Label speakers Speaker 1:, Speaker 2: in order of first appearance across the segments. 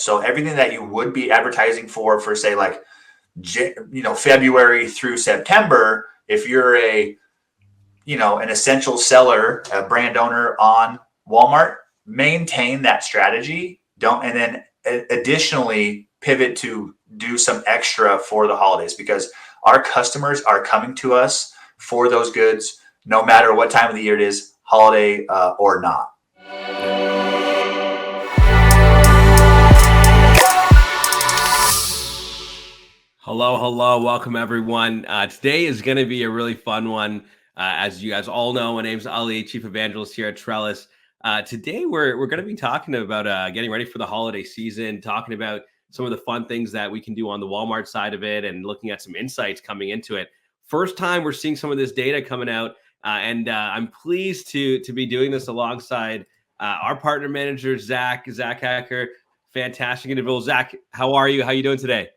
Speaker 1: So everything that you would be advertising for say like, February through September, if you're an essential seller, a brand owner on Walmart, maintain that strategy. And then additionally pivot to do some extra for the holidays, because our customers are coming to us for those goods, no matter what time of the year it is, holiday or not.
Speaker 2: Hello. Welcome, everyone. Today is going to be a really fun one. As you guys all know, my name's Ali, Chief Evangelist here at Trellis. Today, we're going to be talking about getting ready for the holiday season, talking about some of the fun things that we can do on the Walmart side of it, and looking at some insights coming into it. First time we're seeing some of this data coming out, and I'm pleased to be doing this alongside our partner manager, Zach Hacker. Fantastic individual. Zach, how are you? How are you doing today?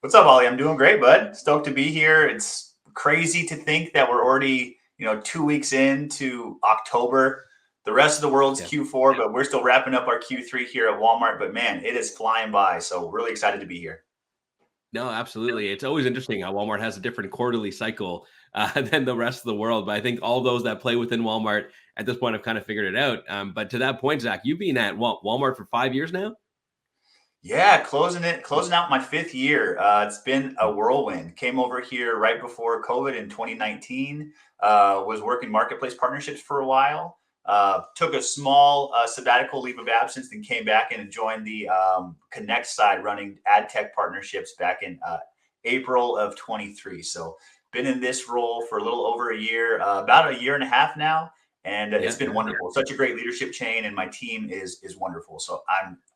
Speaker 1: What's up, Ollie? I'm doing great, bud. Stoked to be here. It's crazy to think that we're already, 2 weeks into October. The rest of the world's Q4, but we're still wrapping up our Q3 here at Walmart. But man, it is flying by. So really excited to be here.
Speaker 2: No, absolutely. It's always interesting how Walmart has a different quarterly cycle than the rest of the world. But I think all those that play within Walmart at this point have kind of figured it out. But to that point, Zach, you've been at Walmart for 5 years now?
Speaker 1: Yeah, closing out my 5th year. It's been a whirlwind. Came over here right before COVID in 2019. Was working marketplace partnerships for a while. Took a small sabbatical leave of absence, then came back and joined the Connect side, running ad tech partnerships back in April of 23. So been in this role for a little over a year, about a year and a half now. And it's been wonderful. Such a great leadership chain, and my team is wonderful. So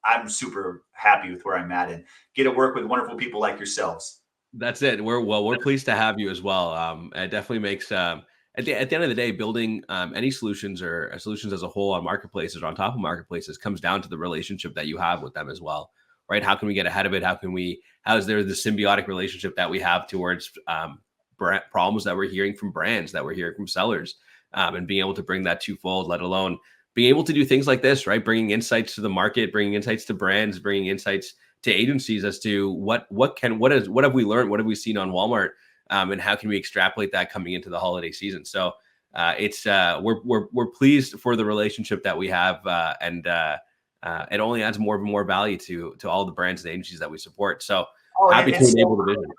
Speaker 1: I'm super happy with where I'm at, and get to work with wonderful people like yourselves.
Speaker 2: That's it. We're pleased to have you as well. It definitely makes at the end of the day, building any solutions or solutions as a whole on marketplaces or on top of marketplaces comes down to the relationship that you have with them as well, right? How can we get ahead of it? How is there the symbiotic relationship that we have towards problems that we're hearing from brands, that we're hearing from sellers, and being able to bring that twofold, let alone being able to do things like this, right? Bringing insights to the market, bringing insights to brands, bringing insights to agencies as to what have we learned, what have we seen on Walmart, and how can we extrapolate that coming into the holiday season. So we're pleased for the relationship that we have, and it only adds more and more value to all the brands and agencies that we support. So happy to enable the vision.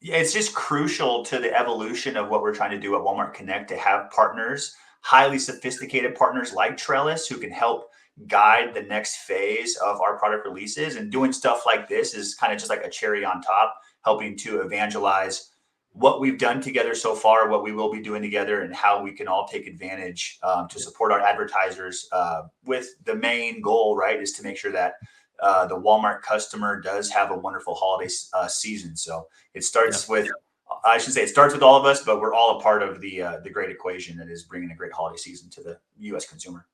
Speaker 1: Yeah, it's just crucial to the evolution of what we're trying to do at Walmart Connect, to have partners, highly sophisticated partners like Trellis, who can help guide the next phase of our product releases. And doing stuff like this is kind of just like a cherry on top, helping to evangelize what we've done together so far, what we will be doing together, and how we can all take advantage to support our advertisers, with the main goal, right, is to make sure that the Walmart customer does have a wonderful holiday season. So it starts with, I should say, it starts with all of us, but we're all a part of the great equation that is bringing a great holiday season to the U.S. consumer.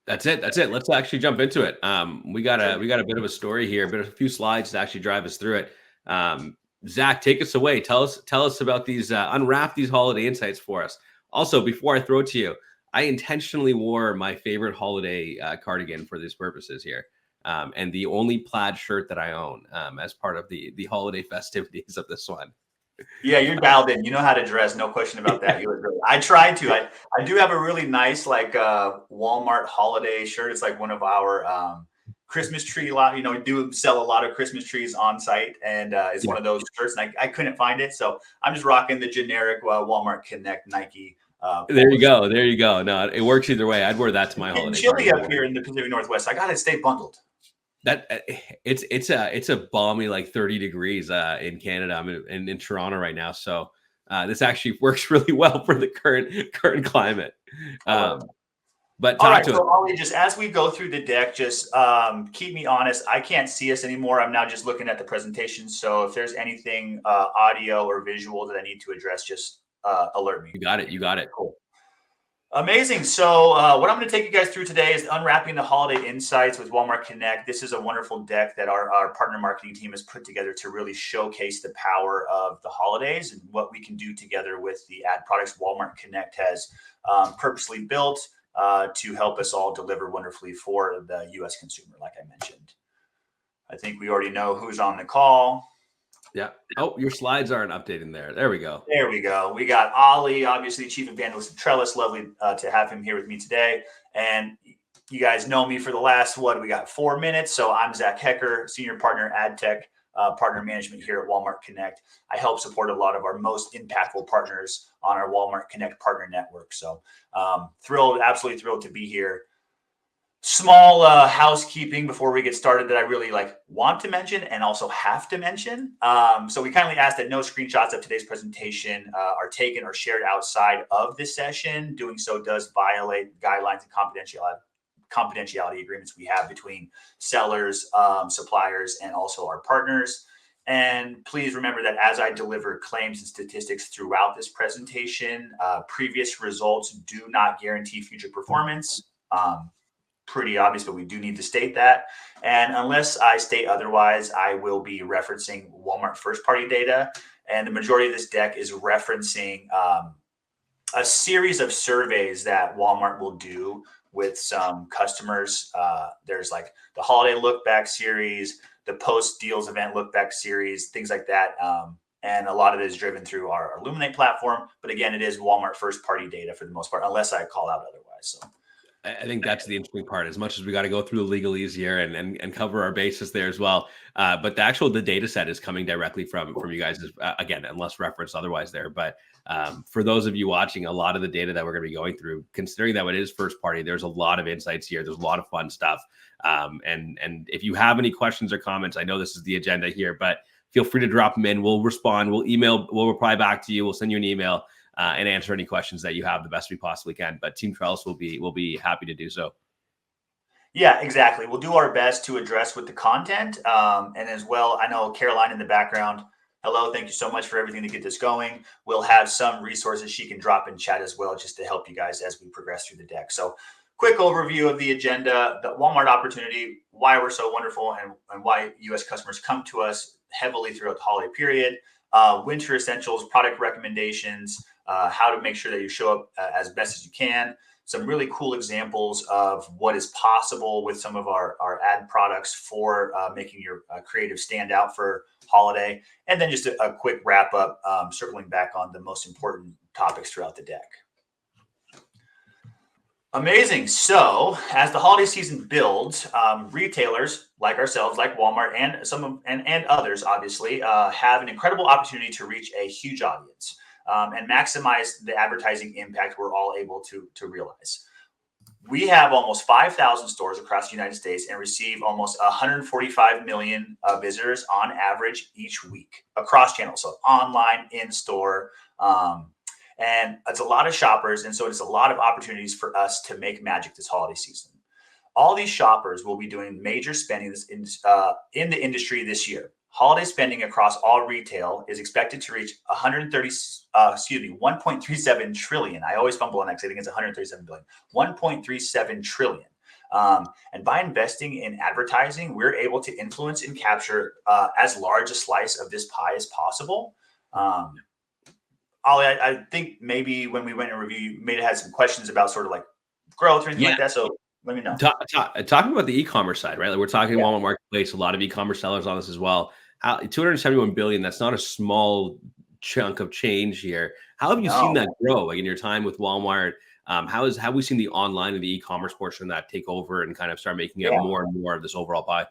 Speaker 2: That's it. Let's actually jump into it. We got a bit of a story here, but a few slides to actually drive us through it. Zach, take us away. Tell us about these, unwrap these holiday insights for us. Also, before I throw it to you, I intentionally wore my favorite holiday cardigan for these purposes here. And the only plaid shirt that I own as part of the holiday festivities of this one.
Speaker 1: Yeah, you're dialed in. You know how to dress. No question about that. I tried to. I do have a really nice Walmart holiday shirt. It's like one of our Christmas tree lot. We do sell a lot of Christmas trees on site, and it's one of those shirts. And I couldn't find it, so I'm just rocking the generic Walmart Connect Nike.
Speaker 2: There you go. No, it works either way. I'd wear that to my holiday.
Speaker 1: It's chilly up here in the Pacific Northwest. I gotta stay bundled.
Speaker 2: That it's a balmy like 30 degrees in Canada. I'm in Toronto right now, so this actually works really well for the current climate. But
Speaker 1: all right, so Ollie, just as we go through the deck, just keep me honest. I can't see us anymore. I'm now just looking at the presentation. So if there's anything audio or visual that I need to address, just alert me.
Speaker 2: You got it.
Speaker 1: Cool. Amazing. So what I'm going to take you guys through today is Unwrapping the Holiday Insights with Walmart Connect. This is a wonderful deck that our partner marketing team has put together to really showcase the power of the holidays and what we can do together with the ad products Walmart Connect has purposely built to help us all deliver wonderfully for the U.S. consumer, like I mentioned. I think we already know who's on the call.
Speaker 2: Yeah. Oh, your slides aren't updating there. There we go.
Speaker 1: There we go. We got Ollie, obviously Chief Evangelist of Trellis. Lovely to have him here with me today. And you guys know me for the last, we got 4 minutes. So I'm Zach Hecker, Senior Partner Ad Tech, Partner Management here at Walmart Connect. I help support a lot of our most impactful partners on our Walmart Connect Partner Network. So absolutely thrilled to be here. Small housekeeping before we get started that I really want to mention and also have to mention. So we kindly ask that no screenshots of today's presentation are taken or shared outside of this session. Doing so does violate guidelines and confidentiality agreements we have between sellers, suppliers, and also our partners. And please remember that as I deliver claims and statistics throughout this presentation, previous results do not guarantee future performance. Pretty obvious, but we do need to state that. And unless I state otherwise, I will be referencing Walmart first-party data. And the majority of this deck is referencing a series of surveys that Walmart will do with some customers. There's like the holiday look back series, the post deals event look back series, things like that. And a lot of it is driven through our Illuminate platform. But again, it is Walmart first-party data for the most part, unless I call out otherwise. So
Speaker 2: I think that's the interesting part. As much as we got to go through the legalese here and cover our basis there as well, but the data set is coming directly from you guys, again, unless referenced otherwise there. But for those of you watching, a lot of the data that we're going to be going through, considering that it is first party, there's a lot of insights here. There's a lot of fun stuff. And if you have any questions or comments, I know this is the agenda here, but feel free to drop them in. We'll respond. We'll reply back to you. We'll send you an email. And answer any questions that you have the best we possibly can. But Team Trellis will be happy to do so.
Speaker 1: Yeah, exactly. We'll do our best to address with the content. And as well, I know Caroline in the background. Hello, thank you so much for everything to get this going. We'll have some resources she can drop in chat as well, just to help you guys as we progress through the deck. So quick overview of the agenda, the Walmart opportunity, why we're so wonderful and why U.S. customers come to us heavily throughout the holiday period, winter essentials, product recommendations, how to make sure that you show up as best as you can. Some really cool examples of what is possible with some of our ad products for making your creative stand out for holiday. And then just a quick wrap up, circling back on the most important topics throughout the deck. Amazing. So as the holiday season builds, retailers like ourselves, like Walmart and others, obviously, have an incredible opportunity to reach a huge audience. And maximize the advertising impact we're all able to realize. We have almost 5,000 stores across the United States and receive almost 145 million visitors on average each week across channels, so online, in-store. And it's a lot of shoppers, and so it's a lot of opportunities for us to make magic this holiday season. All these shoppers will be doing major spending in the industry this year. Holiday spending across all retail is expected to reach 1.37 trillion. I always fumble on that because I think it's 137 billion. 1.37 trillion. And by investing in advertising, we're able to influence and capture as large a slice of this pie as possible. Ollie, I think maybe when we went and review, you may have had some questions about sort of like growth or anything like that. So let me know.
Speaker 2: Talking about the e-commerce side, right? Like we're talking Walmart Marketplace, a lot of e-commerce sellers on this as well. 271 billion, that's not a small chunk of change here. How have you seen that grow, like in your time with Walmart? How have we seen the online and the e-commerce portion of that take over and kind of start making it more and more of this overall pie?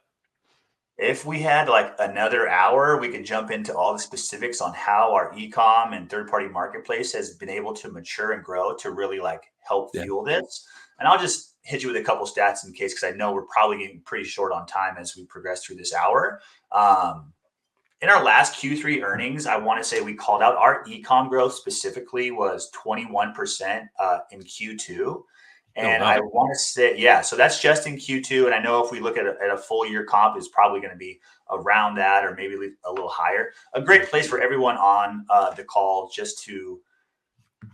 Speaker 1: If we had like another hour, we could jump into all the specifics on how our e-com and third-party marketplace has been able to mature and grow to really like help fuel this. And I'll just hit you with a couple stats in case, because I know we're probably getting pretty short on time as we progress through this hour. In our last Q3 earnings, I want to say we called out our e-com growth specifically was 21% in Q2. And I want to say, so that's just in Q2. And I know if we look at a full year comp, it's probably going to be around that or maybe a little higher. A great place for everyone on the call just to,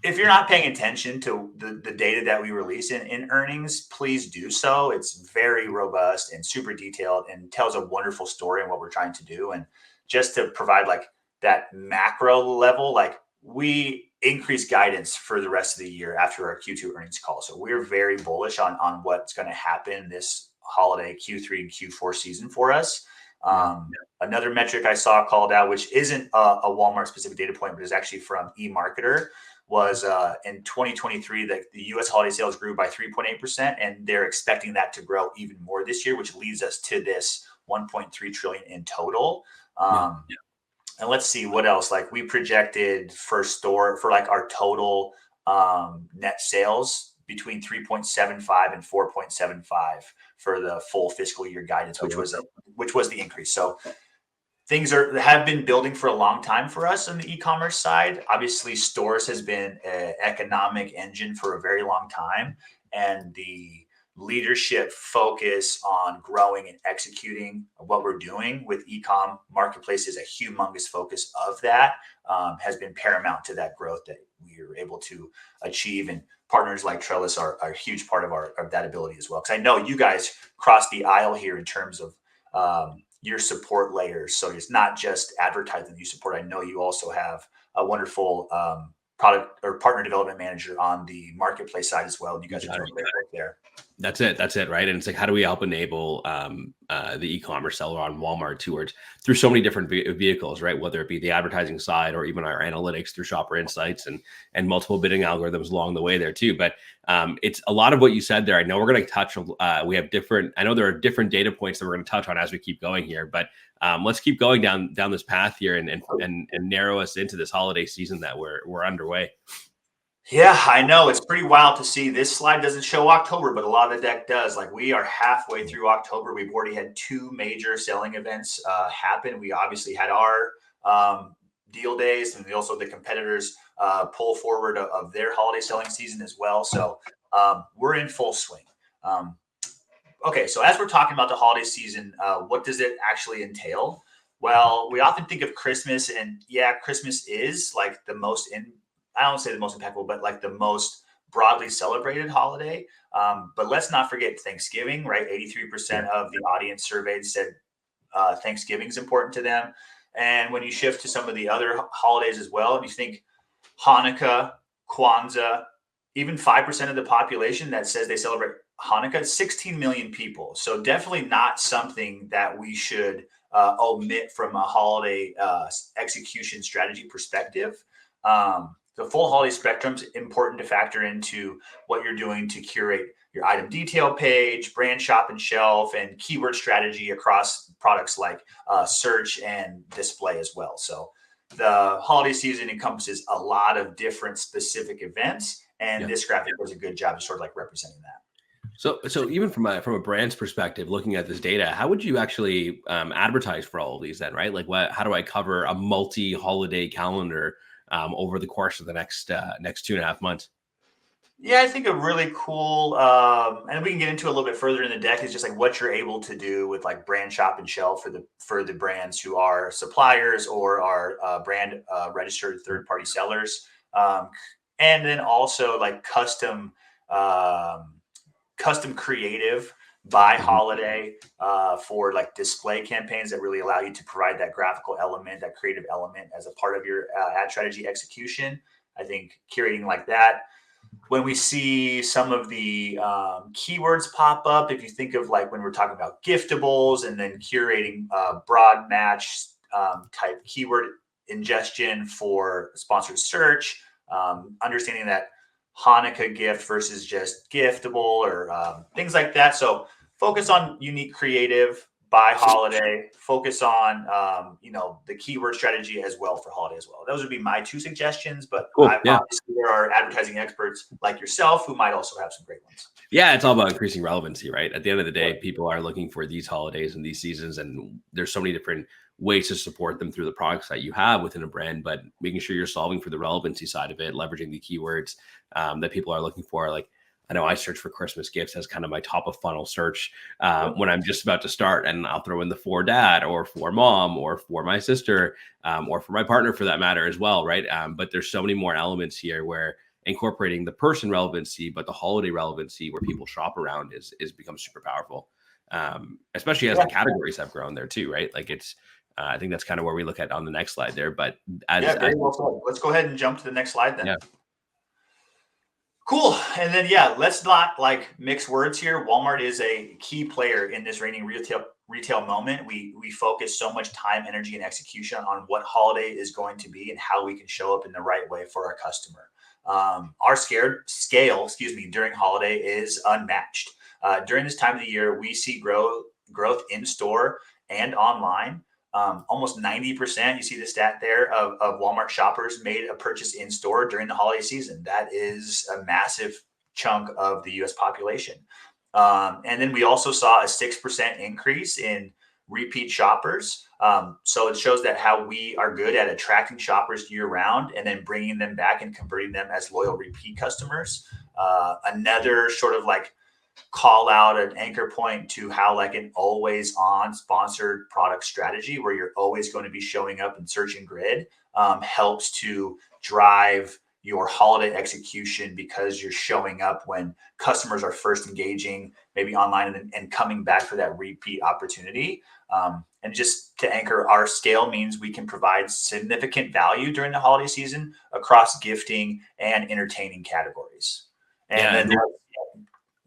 Speaker 1: if you're not paying attention to the data that we release in earnings, please do so. It's very robust and super detailed and tells a wonderful story on what we're trying to do. And just to provide like that macro level, like we increased guidance for the rest of the year after our Q2 earnings call. So we're very bullish on what's going to happen this holiday Q3 and Q4 season for us.
Speaker 2: Yeah.
Speaker 1: Another metric I saw called out, which isn't a Walmart specific data point, but is actually from eMarketer, was in 2023 that the U.S. holiday sales grew by 3.8%, and they're expecting that to grow even more this year, which leads us to this 1.3 trillion in total.
Speaker 2: Yeah.
Speaker 1: And let's see what else. Like we projected for like our total net sales between 3.75 and 4.75 for the full fiscal year guidance, which was the increase. So things have been building for a long time for us on the e-commerce side. Obviously, stores has been an economic engine for a very long time, and the leadership focus on growing and executing what we're doing with e-com marketplace is a humongous focus of that. Has been paramount to that growth that we are able to achieve, and partners like Trellis are a huge part of that ability as well. Because I know you guys cross the aisle here in terms of your support layers. So it's not just advertising you support. I know you also have a wonderful product or partner development manager on the marketplace side as well. And you guys are doing great work there.
Speaker 2: That's it, right? And it's like, how do we help enable the e-commerce seller on Walmart through so many different vehicles, right? Whether it be the advertising side or even our analytics through shopper insights and multiple bidding algorithms along the way there too. But it's a lot of what you said there. I know we're going to touch. We have different. I know there are different data points that we're going to touch on as we keep going here. But let's keep going down this path here and narrow us into this holiday season that we're underway.
Speaker 1: Yeah, I know. It's pretty wild to see. This slide doesn't show October, but a lot of the deck does. Like we are halfway through October. We've already had 2 major selling events happen. We obviously had our deal days, and also the competitors pull forward of their holiday selling season as well. So we're in full swing. Okay, so as we're talking about the holiday season, what does it actually entail? Well, we often think of Christmas, and yeah, Christmas is like the most I don't say the most impactful, but like the most broadly celebrated holiday. But let's not forget Thanksgiving, right? 83% of the audience surveyed said Thanksgiving is important to them. And when you shift to some of the other holidays as well, you think Hanukkah, Kwanzaa, even 5% of the population that says they celebrate Hanukkah, 16 million people. So definitely not something that we should omit from a holiday execution strategy perspective. The full holiday spectrum is important to factor into what you're doing to curate your item detail page, brand shop and shelf, and keyword strategy across products like search and display as well. So the holiday season encompasses a lot of different specific events, and this graphic does a good job of sort of like representing that.
Speaker 2: So even from a brand's perspective, looking at this data, how would you actually advertise for all of these then, right? Like how do I cover a multi-holiday calendar over the course of the next 2.5 months?
Speaker 1: Yeah, I think a really cool, and we can get into a little bit further in the deck, is just like what you're able to do with like brand shop and shelf for the brands who are suppliers or are brand registered third-party sellers, and then also like custom creative by holiday for like display campaigns that really allow you to provide that graphical element, that creative element as a part of your ad strategy execution. I think curating like that. When we see some of the keywords pop up, if you think of like when we're talking about giftables and then curating broad match type keyword ingestion for sponsored search, understanding that Hanukkah gift versus just giftable or things like that. So focus on unique creative by holiday, focus on, the keyword strategy as well for holiday as well. Those would be my 2 suggestions, but
Speaker 2: Cool.
Speaker 1: Obviously there are advertising experts like yourself who might also have some great ones.
Speaker 2: Yeah, it's all about increasing relevancy, right? At the end of the day, people are looking for these holidays and these seasons, and there's so many different ways to support them through the products that you have within a brand, but making sure you're solving for the relevancy side of it, leveraging the keywords that people are looking for. Like, I know I search for Christmas gifts as kind of my top of funnel search when I'm just about to start, and I'll throw in the for dad or for mom or for my sister or for my partner for that matter as well, right? But there's so many more elements here where incorporating the person relevancy, but the holiday relevancy where people shop around is becomes super powerful, especially as the categories have grown there too, right? Like it's, I think that's kind of where we look at on the next slide there. But
Speaker 1: very well said. Let's go ahead and jump to the next slide then.
Speaker 2: Yeah.
Speaker 1: Cool. And then, let's not like mix words here. Walmart is a key player in this reigning retail moment, we focus so much time, energy, and execution on what holiday is going to be and how we can show up in the right way for our customer. Our scale, during holiday is unmatched. During this time of the year, we see growth in store and online. Almost 90%, you see the stat there, of Walmart shoppers made a purchase in store during the holiday season. That is a massive chunk of the US population. And then we also saw a 6% increase in repeat shoppers. So it shows that how we are good at attracting shoppers year round and then bringing them back and converting them as loyal repeat customers. Another sort of like call out an anchor point to how like an always on sponsored product strategy where you're always going to be showing up in search and grid helps to drive your holiday execution because you're showing up when customers are first engaging maybe online and coming back for that repeat opportunity. And just to anchor, our scale means we can provide significant value during the holiday season across gifting and entertaining categories. And then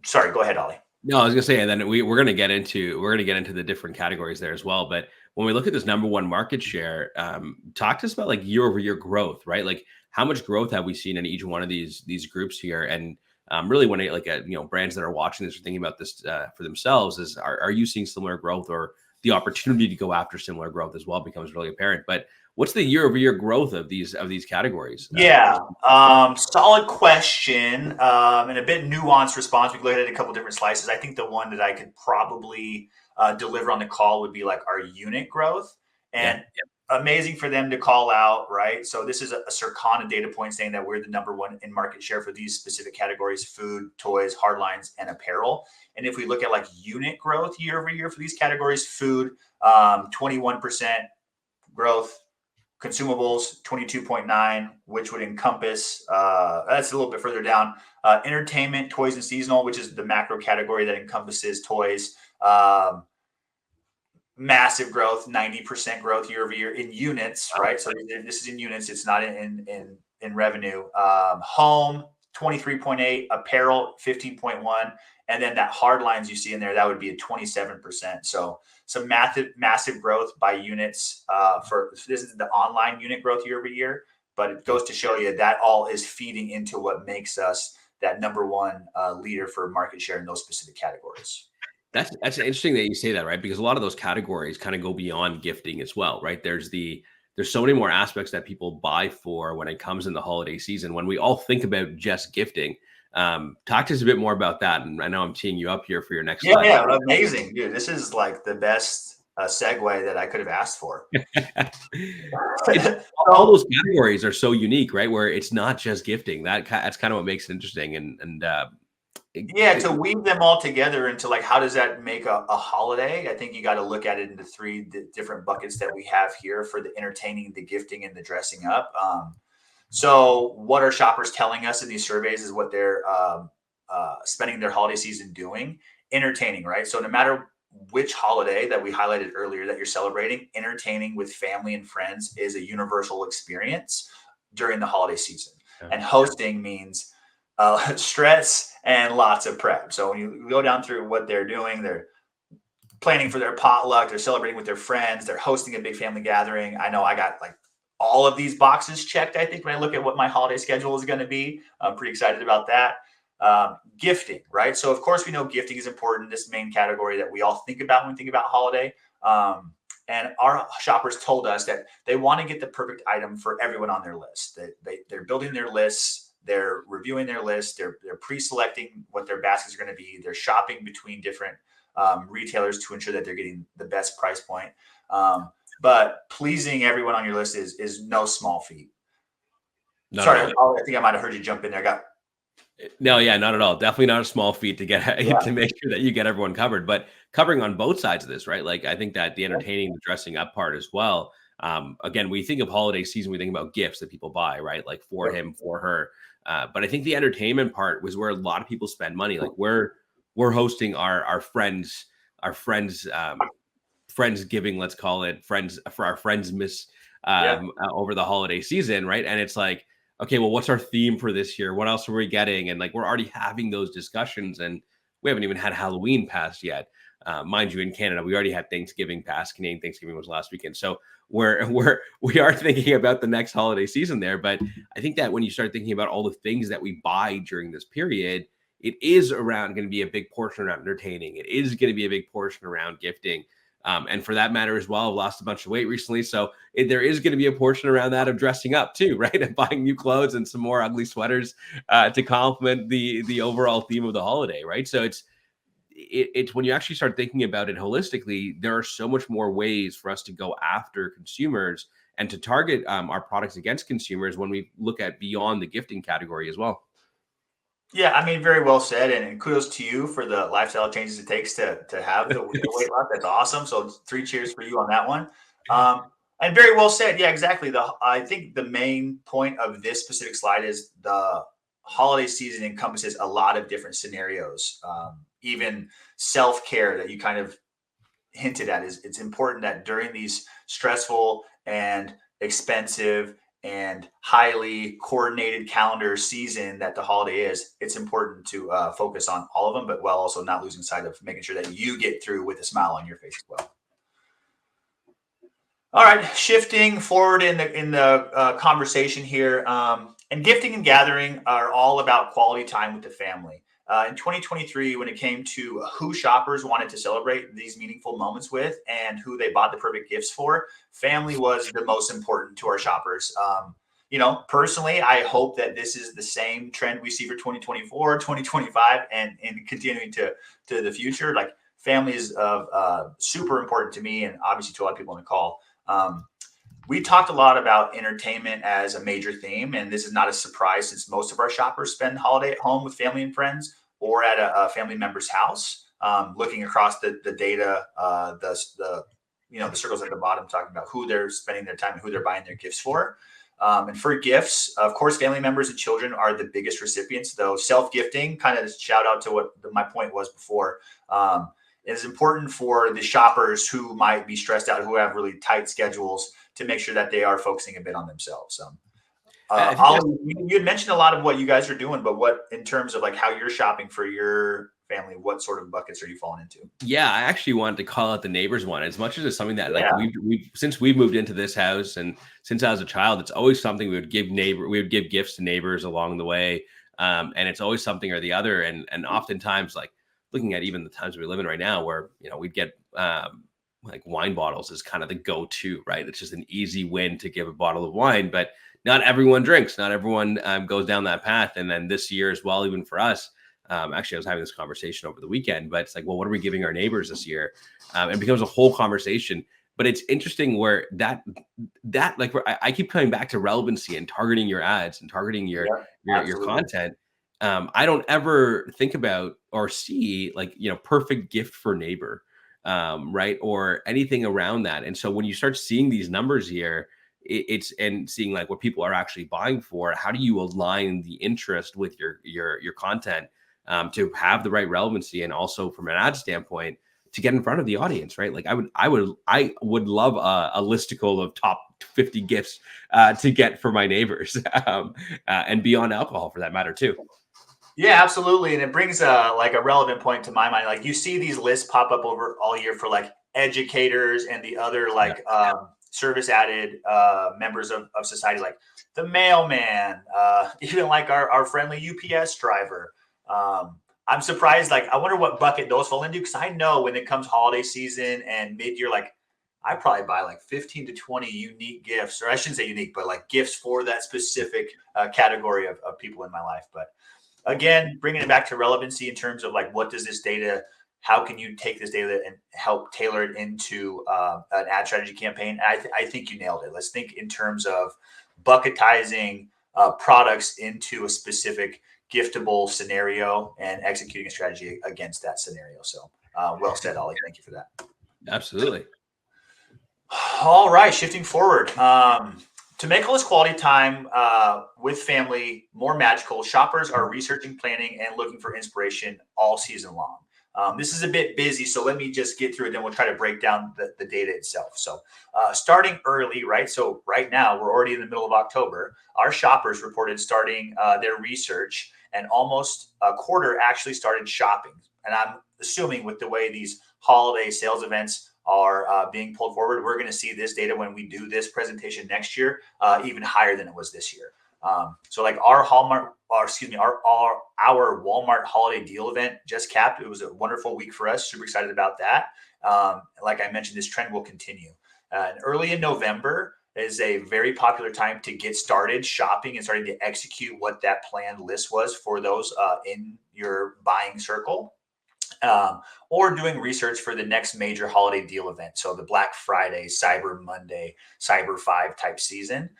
Speaker 1: sorry, go ahead, Ollie.
Speaker 2: No, I was gonna say, and then we're gonna get into the different categories there as well. But when we look at this number one market share, talk to us about like year over year growth, right? Like how much growth have we seen in each one of these groups here? And really, when it, like brands that are watching this or thinking about this for themselves, are you seeing similar growth, or the opportunity to go after similar growth as well becomes really apparent? But what's the year over year growth of these categories?
Speaker 1: Yeah, solid question, and a bit nuanced response. We looked at a couple different slices. I think the one that I could probably deliver on the call would be like our unit growth, and amazing for them to call out, right? So this is a Circana data point saying that we're the number one in market share for these specific categories: food, toys, hardlines, and apparel. And if we look at like unit growth year over year for these categories, food, 21% growth. Consumables 22.9, which would encompass that's a little bit further down. Entertainment, toys, and seasonal, which is the macro category that encompasses toys. Massive growth, 90% growth year over year in units, right? So this is in units; it's not in revenue. Home 23.8, apparel 15.1, and then that hard lines you see in there, that would be a 27%. So some massive growth by units for this is the online unit growth year over year, but it goes to show you that all is feeding into what makes us that number one leader for market share in those specific categories.
Speaker 2: That's interesting that you say that, right? Because a lot of those categories kind of go beyond gifting as well, right? There's so many more aspects that people buy for when it comes in the holiday season. When we all think about just gifting, talk to us a bit more about that. And I know I'm teeing you up here for your next slide.
Speaker 1: Yeah, amazing, dude. This is like the best segue that I could have asked for.
Speaker 2: All those categories are so unique, right? Where it's not just gifting. That's kind of what makes it interesting. And
Speaker 1: to weave them all together into like, how does that make a holiday? I think you got to look at it into three different buckets that we have here for the entertaining, the gifting, and the dressing up. So what are shoppers telling us in these surveys is what they're spending their holiday season doing? Entertaining, right? So no matter which holiday that we highlighted earlier that you're celebrating, entertaining with family and friends is a universal experience during the holiday season. And hosting means stress and lots of prep. So when you go down through what they're doing, they're planning for their potluck, they're celebrating with their friends, they're hosting a big family gathering. I know I got like all of these boxes checked, I think, when I look at what my holiday schedule is going to be. I'm pretty excited about that. Gifting, right? So of course we know gifting is important, this main category that we all think about when we think about holiday. And our shoppers told us that they want to get the perfect item for everyone on their list. They're building their lists, they're reviewing their list, they're pre-selecting what their baskets are going to be. They're shopping between different retailers to ensure that they're getting the best price point. But pleasing everyone on your list is no small feat. Sorry, I think I might have heard you jump in there.
Speaker 2: No, yeah, not at all. Definitely not a small feat to get to make sure that you get everyone covered, but covering on both sides of this, right? Like I think that the entertaining, the dressing up part as well. Again, we think of holiday season, we think about gifts that people buy, right? Like for him, for her. But I think the entertainment part was where a lot of people spend money. Like we're hosting our friends Friendsgiving, let's call it, friends for our friends miss over the holiday season, right? And it's like, okay, well, what's our theme for this year? What else are we getting? And like, we're already having those discussions, and we haven't even had Halloween passed yet. Mind you, in Canada, we already had Thanksgiving past. Canadian Thanksgiving was last weekend. So we are thinking about the next holiday season there. But I think that when you start thinking about all the things that we buy during this period, it is around going to be a big portion around entertaining. It is going to be a big portion around gifting. And for that matter as well, I've lost a bunch of weight recently. So there is going to be a portion around that of dressing up too, right? And buying new clothes and some more ugly sweaters to complement the overall theme of the holiday, right? So it's when you actually start thinking about it holistically, there are so much more ways for us to go after consumers and to target our products against consumers when we look at beyond the gifting category as well.
Speaker 1: Yeah, I mean, very well said, and kudos to you for the lifestyle changes it takes to have the weight loss. That's awesome. So three cheers for you on that one. And very well said. Yeah, exactly. I think the main point of this specific slide is the holiday season encompasses a lot of different scenarios. Even self care that you kind of hinted at is it's important that during these stressful and expensive and highly coordinated calendar season that the holiday is, it's important to focus on all of them, but while also not losing sight of making sure that you get through with a smile on your face as well. All right, shifting forward in the conversation here, and gifting and gathering are all about quality time with the family. In 2023, when it came to who shoppers wanted to celebrate these meaningful moments with and who they bought the perfect gifts for, family was the most important to our shoppers. Personally, I hope that this is the same trend we see for 2024, 2025, and continuing to the future. Like family is super important to me and obviously to a lot of people on the call. We talked a lot about entertainment as a major theme, and this is not a surprise since most of our shoppers spend holiday at home with family and friends or at a family member's house. Looking across the data, the circles at the bottom talking about who they're spending their time and who they're buying their gifts for. And for gifts, of course, family members and children are the biggest recipients, though self-gifting, kind of shout out to what my point was before, it is important for the shoppers who might be stressed out, who have really tight schedules, to make sure that they are focusing a bit on themselves. You had mentioned a lot of what you guys are doing, but what in terms of like how you're shopping for your family, what sort of buckets are you falling into?
Speaker 2: Yeah, I actually wanted to call out the neighbors one as much as it's something that we've since we've moved into this house and since I was a child, it's always something we would give gifts to neighbors along the way. And it's always something or the other. And oftentimes like looking at even the times we live in right now where, we'd get like wine bottles is kind of the go-to, right? It's just an easy win to give a bottle of wine, but not everyone drinks, not everyone goes down that path. And then this year as well, even for us, actually, I was having this conversation over the weekend, but it's like, well, what are we giving our neighbors this year? It becomes a whole conversation. But it's interesting where that like I keep coming back to relevancy and targeting your ads and targeting your content. I don't ever think about or see like perfect gift for neighbor, right, or anything around that. And so when you start seeing these numbers here, it's and seeing like what people are actually buying for, how do you align the interest with your content to have the right relevancy and also from an ad standpoint to get in front of the audience, right? Like I would love a listicle of top 50 gifts to get for my neighbors and beyond alcohol for that matter too.
Speaker 1: Yeah, absolutely. And it brings like a relevant point to my mind. Like you see these lists pop up over all year for like educators and the other like service added members of society, like the mailman, even like our friendly UPS driver. I'm surprised. Like, I wonder what bucket those fall into. Cause I know when it comes holiday season and mid-year, like I probably buy like 15 to 20 unique gifts, or I shouldn't say unique, but like gifts for that specific category of people in my life. But again, bringing it back to relevancy in terms of like, what does this data, how can you take this data and help tailor it into an ad strategy campaign? And I think you nailed it. Let's think in terms of bucketizing products into a specific giftable scenario and executing a strategy against that scenario. So well said, Ollie. Thank you for that.
Speaker 2: Absolutely.
Speaker 1: All right, shifting forward. To make all this quality time with family more magical, shoppers are researching, planning, and looking for inspiration all season long. This is a bit busy, so let me just get through it, then we'll try to break down the data itself. So starting early, right? So right now, we're already in the middle of October. Our shoppers reported starting their research, and almost a quarter actually started shopping. And I'm assuming with the way these holiday sales events are being pulled forward. We're going to see this data when we do this presentation next year, even higher than it was this year. So like our Walmart holiday deal event just capped. It was a wonderful week for us. Super excited about that. Like I mentioned, this trend will continue. Early in November is a very popular time to get started shopping and starting to execute what that planned list was for those in your buying circle. Or doing research for the next major holiday deal event. So the Black Friday, Cyber Monday, Cyber 5 type season.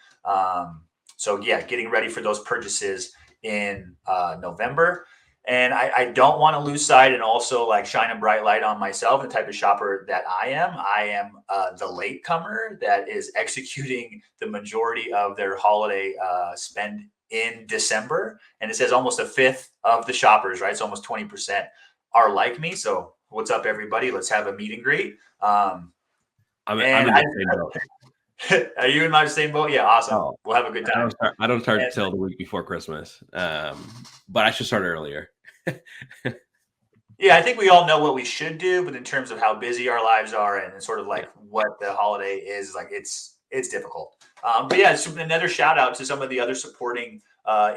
Speaker 1: So yeah, getting ready for those purchases in November. And I don't want to lose sight and also like shine a bright light on myself, the type of shopper that I am. I am the latecomer that is executing the majority of their holiday spend in December. And it says almost a fifth of the shoppers, right? So almost 20% are like me. So what's up, everybody? Let's have a meet and greet.
Speaker 2: I'm in the same boat.
Speaker 1: Are you in my same boat? Yeah, awesome.
Speaker 2: Oh,
Speaker 1: we'll have a good time.
Speaker 2: I don't start till the week before Christmas, but I should start earlier.
Speaker 1: Yeah, I think we all know what we should do, but in terms of how busy our lives are and sort of like what the holiday is, like it's difficult. But yeah, so another shout out to some of the other supporting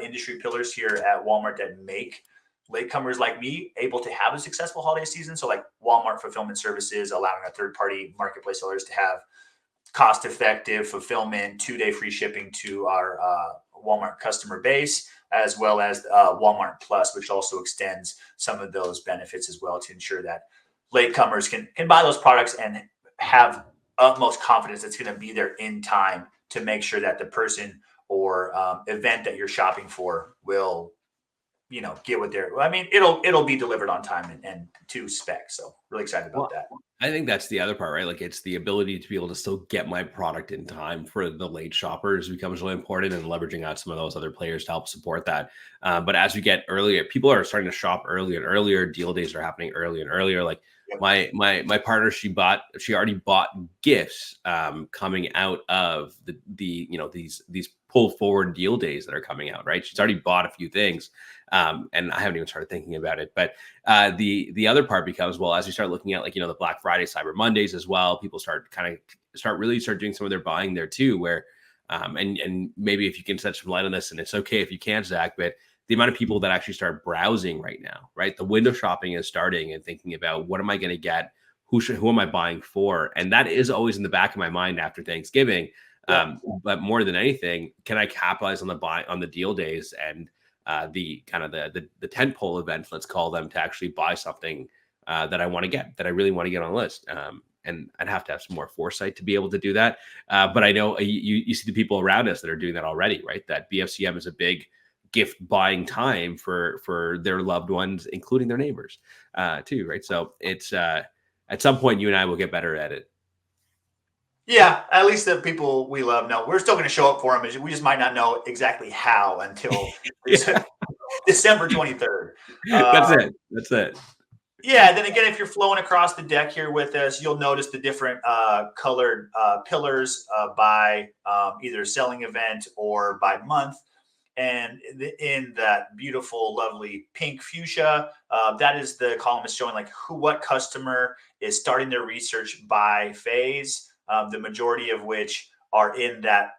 Speaker 1: industry pillars here at Walmart that make latecomers like me able to have a successful holiday season. So like Walmart Fulfillment Services, allowing our third-party marketplace sellers to have cost-effective fulfillment, 2-day free shipping to our Walmart customer base, as well as Walmart Plus, which also extends some of those benefits as well to ensure that latecomers can buy those products and have utmost confidence it's going to be there in time to make sure that the person or event that you're shopping for will, get what they're. I mean, it'll be delivered on time and to spec. So really excited about that.
Speaker 2: I think that's the other part, right? Like it's the ability to be able to still get my product in time for the late shoppers becomes really important, and leveraging out some of those other players to help support that. But as we get earlier, people are starting to shop earlier and earlier. Deal days are happening earlier and earlier. Like my partner, she already bought gifts coming out of the these pull forward deal days that are coming out, right? She's already bought a few things. And I haven't even started thinking about it. But the other part becomes, well, as you start looking at like, the Black Friday, Cyber Mondays as well, people start doing some of their buying there too, where and maybe if you can set some light on this, and it's okay if you can't, Zach, but the amount of people that actually start browsing right now, right? The window shopping is starting and thinking about what am I going to get? Who am I buying for? And that is always in the back of my mind after Thanksgiving. But more than anything, can I capitalize on the deal days and the kind of the tentpole events, let's call them, to actually buy something that I want to get, that I really want to get on the list. And I'd have to have some more foresight to be able to do that. But I know you see the people around us that are doing that already, right? That BFCM is a big gift buying time for their loved ones, including their neighbors too, right? So it's at some point you and I will get better at it.
Speaker 1: Yeah, at least the people we love know. We're still going to show up for them. We just might not know exactly how until December 23rd.
Speaker 2: That's it.
Speaker 1: Yeah, then again, if you're flowing across the deck here with us, you'll notice the different colored pillars by either selling event or by month. And in that beautiful, lovely pink fuchsia, that is the column is showing like what customer is starting their research by phase. The majority of which are in that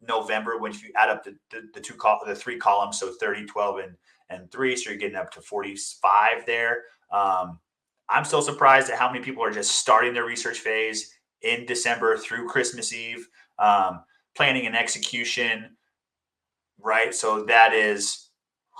Speaker 1: November, when you add up the three columns, so 30, 12, and 3, so you're getting up to 45 there. I'm still surprised at how many people are just starting their research phase in December through Christmas Eve, planning and execution, right? So that is,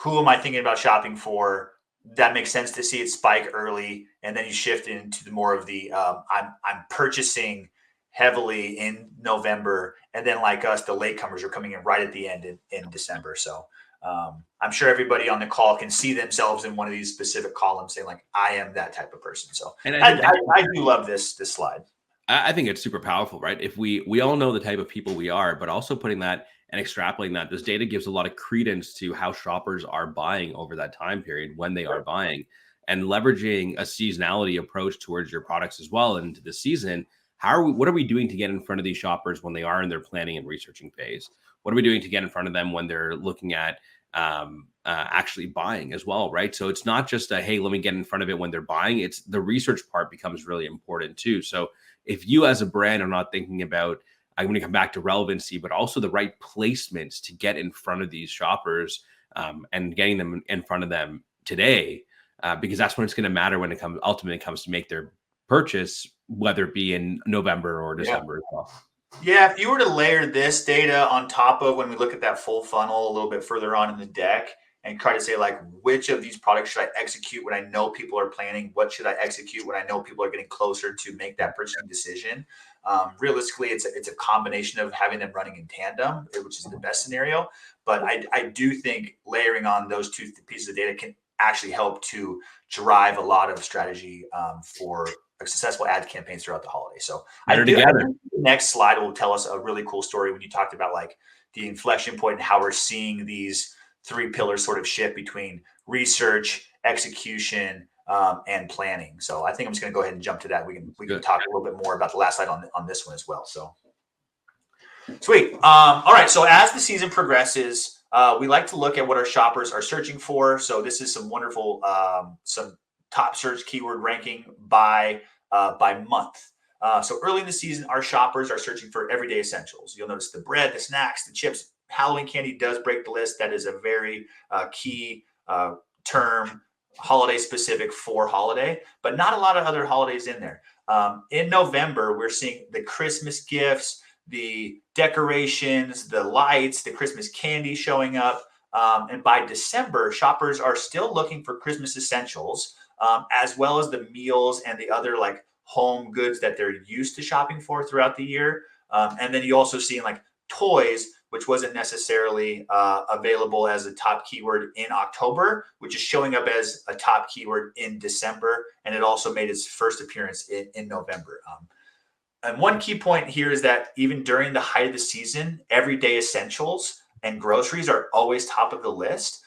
Speaker 1: who am I thinking about shopping for? That makes sense to see it spike early, and then you shift into more of the I'm purchasing heavily in November, and then like us, the latecomers are coming in right at the end in December. So I'm sure everybody on the call can see themselves in one of these specific columns, saying like, I am that type of person. So and I do love this slide.
Speaker 2: I think it's super powerful, right? If we all know the type of people we are, but also putting that and extrapolating that, this data gives a lot of credence to how shoppers are buying over that time period when they are buying, and leveraging a seasonality approach towards your products as well into the season. What are we doing to get in front of these shoppers when they are in their planning and researching phase? What are we doing to get in front of them when they're looking at actually buying as well, right? So it's not just a, hey, let me get in front of it when they're buying. It's the research part becomes really important too. So if you as a brand are not thinking about, I'm going to come back to relevancy, but also the right placements to get in front of these shoppers, and getting them in front of them today, because that's when it's going to matter when it comes ultimately comes to make their purchase, whether it be in November or
Speaker 1: Yeah.
Speaker 2: December as well.
Speaker 1: Yeah, if you were to layer this data on top of when we look at that full funnel a little bit further on in the deck and try to say like, which of these products should I execute when I know people are planning? What should I execute when I know people are getting closer to make that purchasing decision? Realistically, it's a combination of having them running in tandem, which is the best scenario. But I do think layering on those two pieces of data can actually help to drive a lot of strategy for successful ad campaigns throughout the holiday. So I think the next slide will tell us a really cool story when you talked about like the inflection point and how we're seeing these three pillars sort of shift between research, execution, and planning. So I think I'm just going to go ahead and jump to that. We can talk a little bit more about the last slide on this one as well. So sweet. All right. So as the season progresses, we like to look at what our shoppers are searching for. So this is some wonderful, some top search keyword ranking by month. So early in the season, our shoppers are searching for everyday essentials. You'll notice the bread, the snacks, the chips. Halloween candy does break the list. That is a very key term, holiday specific for holiday, but not a lot of other holidays in there. In November, we're seeing the Christmas gifts, the decorations, the lights, the Christmas candy showing up. And by December, shoppers are still looking for Christmas essentials, as well as the meals and the other like home goods that they're used to shopping for throughout the year. And then you also see like toys, which wasn't necessarily available as a top keyword in October, which is showing up as a top keyword in December. And it also made its first appearance in November. And one key point here is that even during the height of the season, everyday essentials and groceries are always top of the list.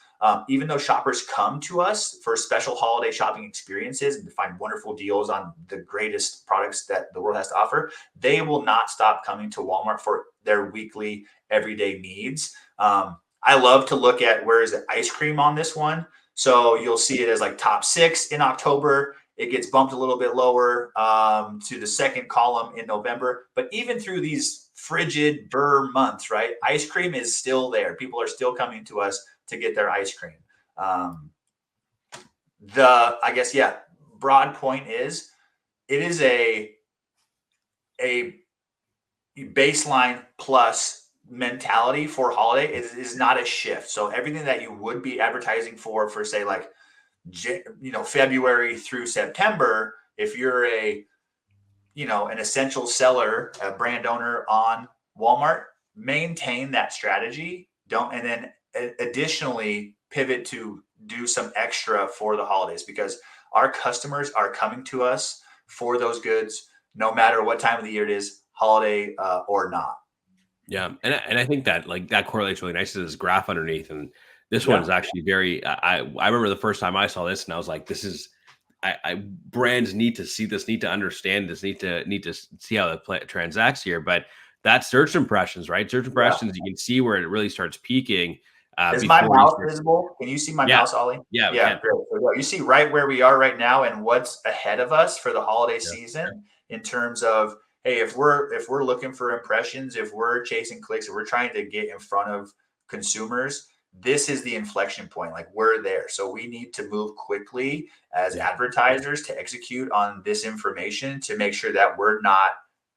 Speaker 1: Even though shoppers come to us for special holiday shopping experiences and to find wonderful deals on the greatest products that the world has to offer, they will not stop coming to Walmart for their weekly everyday needs. I love to look at where is the ice cream on this one. So you'll see it as like top 6 in October. It gets bumped a little bit lower to the second column in November. But even through these frigid burr months, right? Ice cream is still there. People are still coming to us to get their ice cream. Broad point is it is a baseline plus mentality for holiday. It is not a shift. So everything that you would be advertising for say like, February through September, if you're an essential seller, a brand owner on Walmart, maintain that strategy. And then additionally pivot to do some extra for the holidays, because our customers are coming to us for those goods, no matter what time of the year it is, holiday or not.
Speaker 2: Yeah, and I think that like that correlates really nicely to this graph underneath, and this one is actually very. I remember the first time I saw this, and I was like, "This is." Brands need to see this, need to understand this, need to see how it transacts here. But that's search impressions, right? Search impressions, you can see where it really starts peaking.
Speaker 1: Is my mouse visible? Can you see my mouse, Ollie?
Speaker 2: Yeah,
Speaker 1: great. So you see right where we are right now and what's ahead of us for the holiday season in terms of, hey, if we're looking for impressions, if we're chasing clicks, if we're trying to get in front of consumers, this is the inflection point. Like, we're there. So we need to move quickly as advertisers to execute on this information to make sure that we're not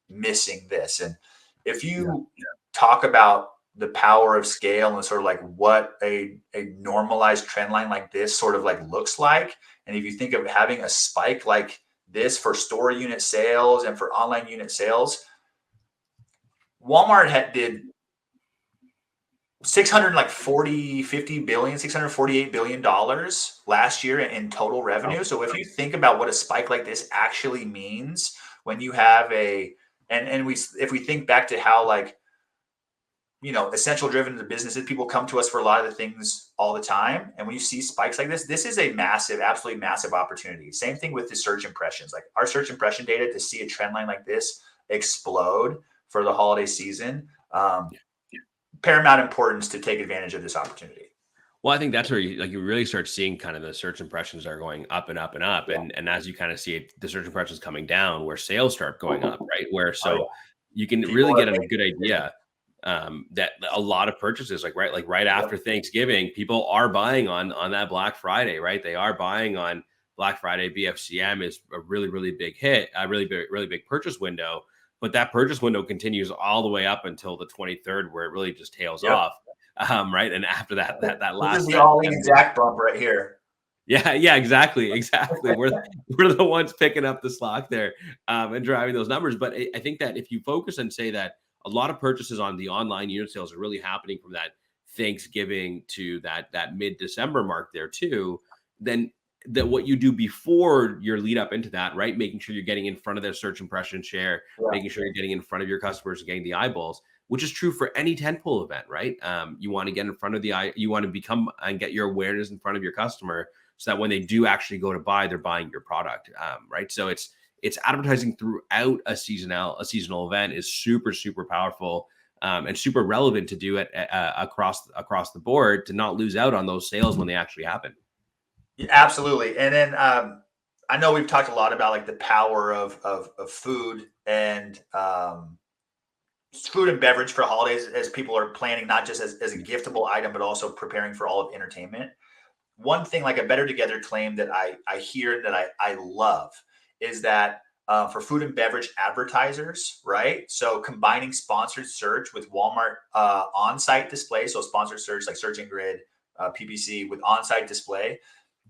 Speaker 1: missing this. And if you talk about the power of scale and sort of like what a normalized trend line like this sort of like looks like, and if you think of having a spike like this for store unit sales and for online unit sales, Walmart did 648 billion dollars last year in total revenue. So if you think about what a spike like this actually means, when you have if we think back to how like, essential driven the businesses, people come to us for a lot of the things all the time. And when you see spikes like this is a massive, absolutely massive opportunity. Same thing with the search impressions. Like our search impression data, to see a trend line like this explode for the holiday season, paramount importance to take advantage of this opportunity.
Speaker 2: Well, I think that's where you really start seeing kind of the search impressions are going up and up and up,
Speaker 1: Yeah.
Speaker 2: and as you kind of see it, the search impressions coming down, where sales start going up, right? Where
Speaker 1: Oh yeah.
Speaker 2: so you can
Speaker 1: People
Speaker 2: really
Speaker 1: are
Speaker 2: get a
Speaker 1: making
Speaker 2: good
Speaker 1: the decision.
Speaker 2: idea that a lot of purchases, like right after
Speaker 1: Yep.
Speaker 2: Thanksgiving, people are buying on that Black Friday, right? They are buying on Black Friday. BFCM is a really big hit, a really big purchase window, but that purchase window continues all the way up until the 23rd, where it really just tails
Speaker 1: Yep.
Speaker 2: off, right? And after that
Speaker 1: This is
Speaker 2: last
Speaker 1: the
Speaker 2: that
Speaker 1: all-in
Speaker 2: 10 days.
Speaker 1: exact bump right here.
Speaker 2: Yeah, exactly. We're the ones picking up the slack there, and driving those numbers. But I think that if you focus and say that a lot of purchases on the online unit sales are really happening from that Thanksgiving to that mid-December mark there too, then that what you do before your lead up into that, right? Making sure you're getting in front of their search impression share,
Speaker 1: Yeah.
Speaker 2: making sure you're getting in front of your customers and getting the eyeballs, which is true for any tentpole event, right? You want to get in front of the eye, you want to become and get your awareness in front of your customer so that when they do actually go to buy, they're buying your product, right? So it's advertising throughout a seasonal event is super powerful, and super relevant to do it across the board to not lose out on those sales when they actually happen.
Speaker 1: Yeah, absolutely. And then I know we've talked a lot about like the power of food and food and beverage for holidays as people are planning not just as a giftable item, but also preparing for all of entertainment. One thing like a better together claim that I hear that I love is that for food and beverage advertisers, right? So combining sponsored search with Walmart on-site display, so sponsored search like Search and Grid, PPC with on-site display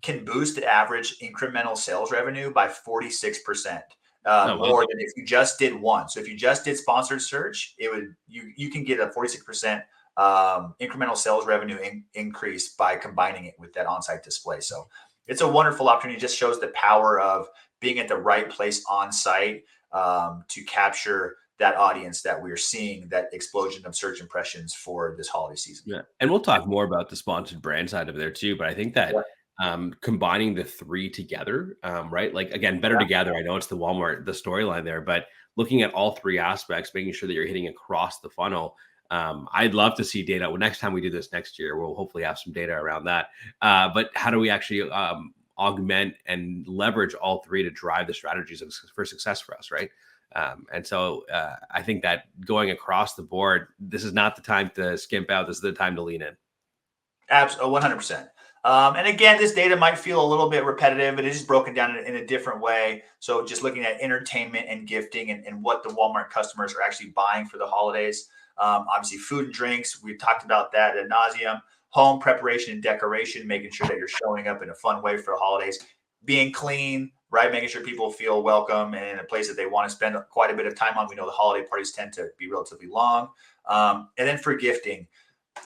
Speaker 1: can boost the average incremental sales revenue by 46%.
Speaker 2: Oh wow.
Speaker 1: More than if you just did one. So if you just did sponsored search, it would you can get a 46% incremental sales revenue increase by combining it with that on-site display. So it's a wonderful opportunity. It just shows the power of being at the right place on site to capture that audience that we're seeing, that explosion of search impressions for this holiday season.
Speaker 2: Yeah, and we'll talk more about the sponsored brand side of there too, but I think that,
Speaker 1: Yeah,
Speaker 2: combining the 3 together, right? Like, again, better
Speaker 1: yeah,
Speaker 2: together, I know it's the storyline there, but looking at all 3 aspects, making sure that you're hitting across the funnel. I'd love to see data. Well, next time we do this next year, we'll hopefully have some data around that. But how do we actually, augment and leverage all 3 to drive the strategies for success for us, right? And so I think that going across the board, this is not the time to skimp out. This is the time to lean in.
Speaker 1: absolutely, 100%. And again, this data might feel a little bit repetitive, but it is broken down in a different way. So just looking at entertainment and gifting and what the Walmart customers are actually buying for the holidays. Obviously, food and drinks, we've talked about that ad nauseum. Home preparation and decoration, making sure that you're showing up in a fun way for the holidays. Being clean, right? Making sure people feel welcome and in a place that they want to spend quite a bit of time on. We know the holiday parties tend to be relatively long. And then for gifting,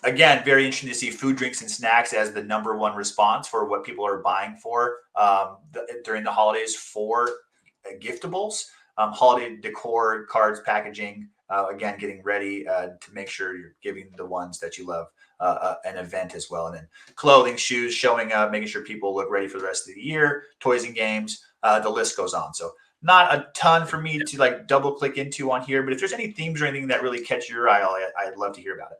Speaker 1: again, very interesting to see food, drinks, and snacks as the number one response for what people are buying for during the holidays for giftables, holiday decor, cards, packaging. Again, getting ready to make sure you're giving the ones that you love an event as well. And then clothing, shoes, showing up, making sure people look ready for the rest of the year, toys and games, the list goes on. So not a ton for me to like double click into on here, but if there's any themes or anything that really catch your eye, I'd love to hear about it.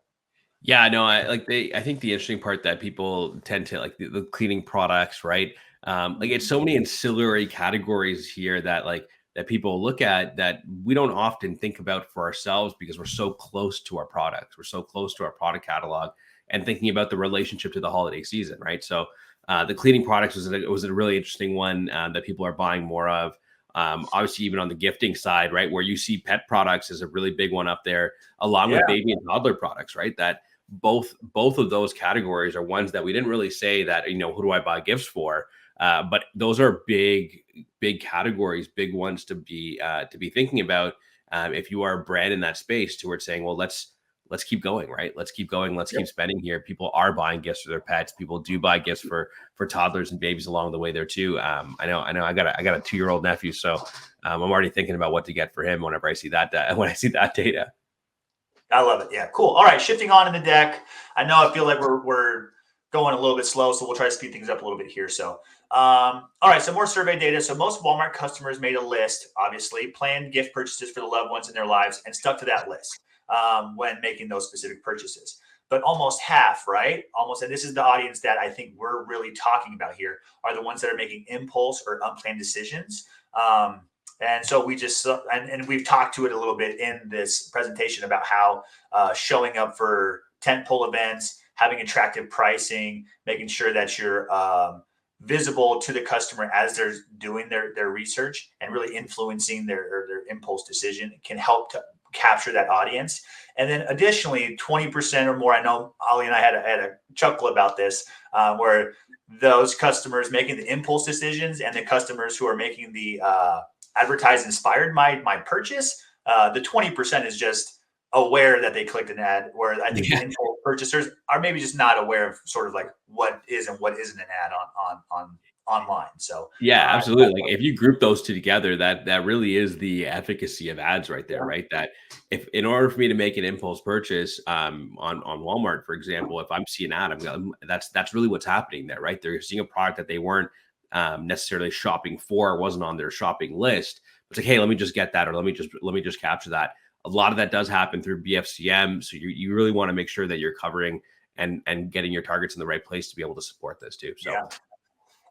Speaker 2: Yeah, no, I think the interesting part that people tend to like the cleaning products, right? Like it's so many ancillary categories here that that people look at that we don't often think about for ourselves because we're so close to our products. We're so close to our product catalog and thinking about the relationship to the holiday season, right? So the cleaning products was a really interesting one that people are buying more of. Obviously, even on the gifting side, right, where you see pet products is a really big one up there, along
Speaker 1: Yeah.
Speaker 2: with baby and toddler products, right? That both of those categories are ones that we didn't really say that, who do I buy gifts for, but those are big categories, big ones to be thinking about, if you are a brand in that space towards saying, well, let's keep going, right? Let's keep going, let's keep spending here. People are buying gifts for their pets. People do buy gifts for toddlers and babies along the way there too. I know I got a 2-year-old nephew, so I'm already thinking about what to get for him whenever I see that when I see that data.
Speaker 1: I love it. Yeah, cool. All right, shifting on in the deck. I know I feel like we're going a little bit slow, so we'll try to speed things up a little bit here. So, all right, so more survey data. So most Walmart customers made a list, obviously, planned gift purchases for the loved ones in their lives, and stuck to that list when making those specific purchases. but almost half, right? Almost, and this is the audience that I think we're really talking about here, are the ones that are making impulse or unplanned decisions. And so we just, and we've talked to it a little bit in this presentation about how showing up for tentpole events, having attractive pricing, making sure that you're visible to the customer as they're doing their research and really influencing their impulse decision can help to capture that audience. And then additionally, 20% or more, I know Ali and I had a chuckle about this, where those customers making the impulse decisions and the customers who are making the advertise inspired my purchase, the 20% is just aware that they clicked an ad, where I think the impulse purchasers are maybe just not aware of sort of like what is and what isn't an ad on online. So
Speaker 2: Yeah, absolutely. Like if you group those two together, that really is the efficacy of ads right there, right? That if in order for me to make an impulse purchase on Walmart, for example, if I'm seeing an ad, that's really what's happening there, right? They're seeing a product that they weren't necessarily shopping for, wasn't on their shopping list. It's like, hey, let me just get that, or let me just capture that. A lot of that does happen through BFCM, so you really want to make sure that you're covering and getting your targets in the right place to be able to support this too. So.
Speaker 1: Yeah.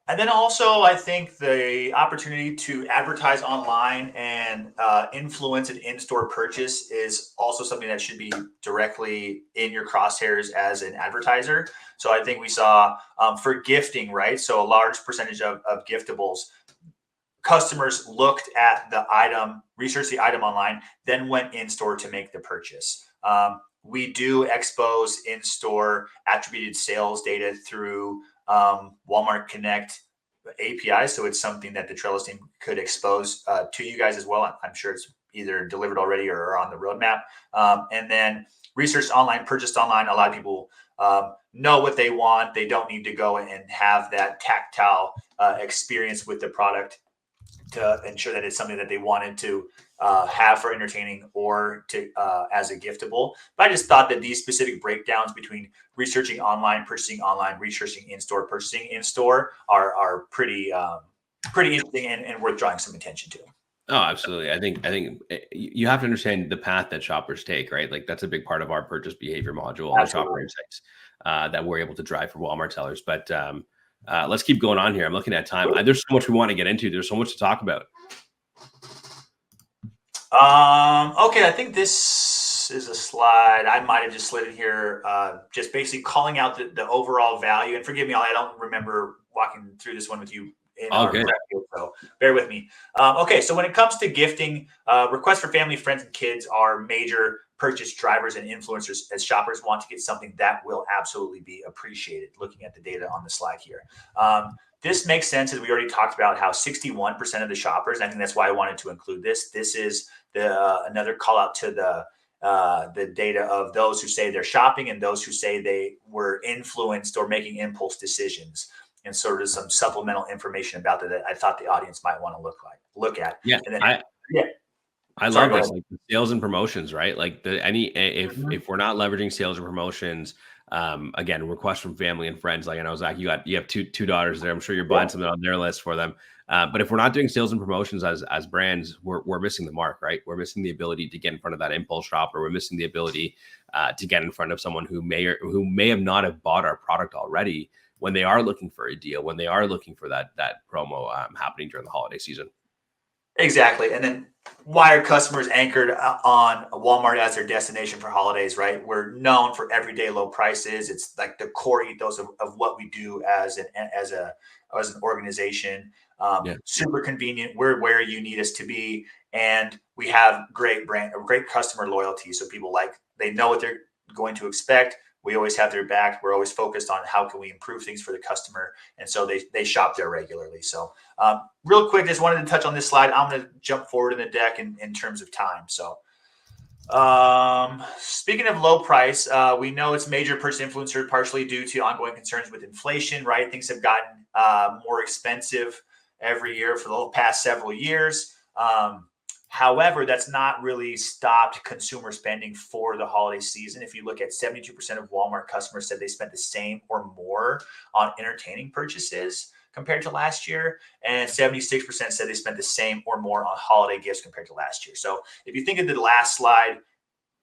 Speaker 1: And then also, I think the opportunity to advertise online and influence an in-store purchase is also something that should be directly in your crosshairs as an advertiser. So I think we saw for gifting, right? So a large percentage of giftables, customers looked at the item, researched the item online, then went in-store to make the purchase. We do expose in-store attributed sales data through Walmart Connect API. So it's something that the Trellis team could expose to you guys as well. I'm sure it's either delivered already or on the roadmap. And then researched online, purchased online. A lot of people know what they want. They don't need to go and have that tactile experience with the product to ensure that it's something that they wanted to have for entertaining or to as a giftable. But I just thought that these specific breakdowns between researching online, purchasing online, researching in-store, purchasing in-store are pretty interesting and worth drawing some attention to.
Speaker 2: Oh, absolutely. I think you have to understand the path that shoppers take, right? Like that's a big part of our purchase behavior module and the shopper insights that we're able to drive for Walmart sellers. But let's keep going on here. I'm looking at time. There's so much we want to get into. There's so much to talk about.
Speaker 1: Okay, I think this is a slide I might have just slid in here, just basically calling out the overall value. And forgive me, I don't remember walking through this one with you in our
Speaker 2: good.
Speaker 1: prep, so bear with me. Okay, so when it comes to gifting, requests for family, friends, and kids are major purchase drivers and influencers as shoppers want to get something that will absolutely be appreciated. Looking at the data on the slide here. This makes sense, as we already talked about how 61% of the shoppers, and I think that's why I wanted to include this. This is another call out to the data of those who say they're shopping and those who say they were influenced or making impulse decisions, and sort of some supplemental information about that I thought the audience might want to look at.
Speaker 2: Yeah,
Speaker 1: and then,
Speaker 2: I love this, like the sales and promotions, right? Like if we're not leveraging sales and promotions, again, requests from family and friends. Like I know, Zach, you have two daughters there. I'm sure you're buying something on their list for them. But if we're not doing sales and promotions as brands, we're missing the mark, right? We're missing the ability to get in front of that impulse shopper. We're missing the ability to get in front of someone who may have not have bought our product already when they are looking for a deal, when they are looking for that promo happening during the holiday season.
Speaker 1: Exactly. And then why are customers anchored on Walmart as their destination for holidays, right? We're known for everyday low prices. It's like the core ethos of what we do as an organization. Super convenient. We're where you need us to be. And we have great customer loyalty. So people they know what they're going to expect. We always have their back. We're always focused on how can we improve things for the customer. And so they shop there regularly. So real quick, just wanted to touch on this slide. I'm going to jump forward in the deck in terms of time. So speaking of low price, we know it's major purchase influencer partially due to ongoing concerns with inflation, right? Things have gotten more expensive every year for the past several years. However, that's not really stopped consumer spending for the holiday season. If you look at 72% of Walmart customers said they spent the same or more on entertaining purchases compared to last year. And 76% said they spent the same or more on holiday gifts compared to last year. So if you think of the last slide,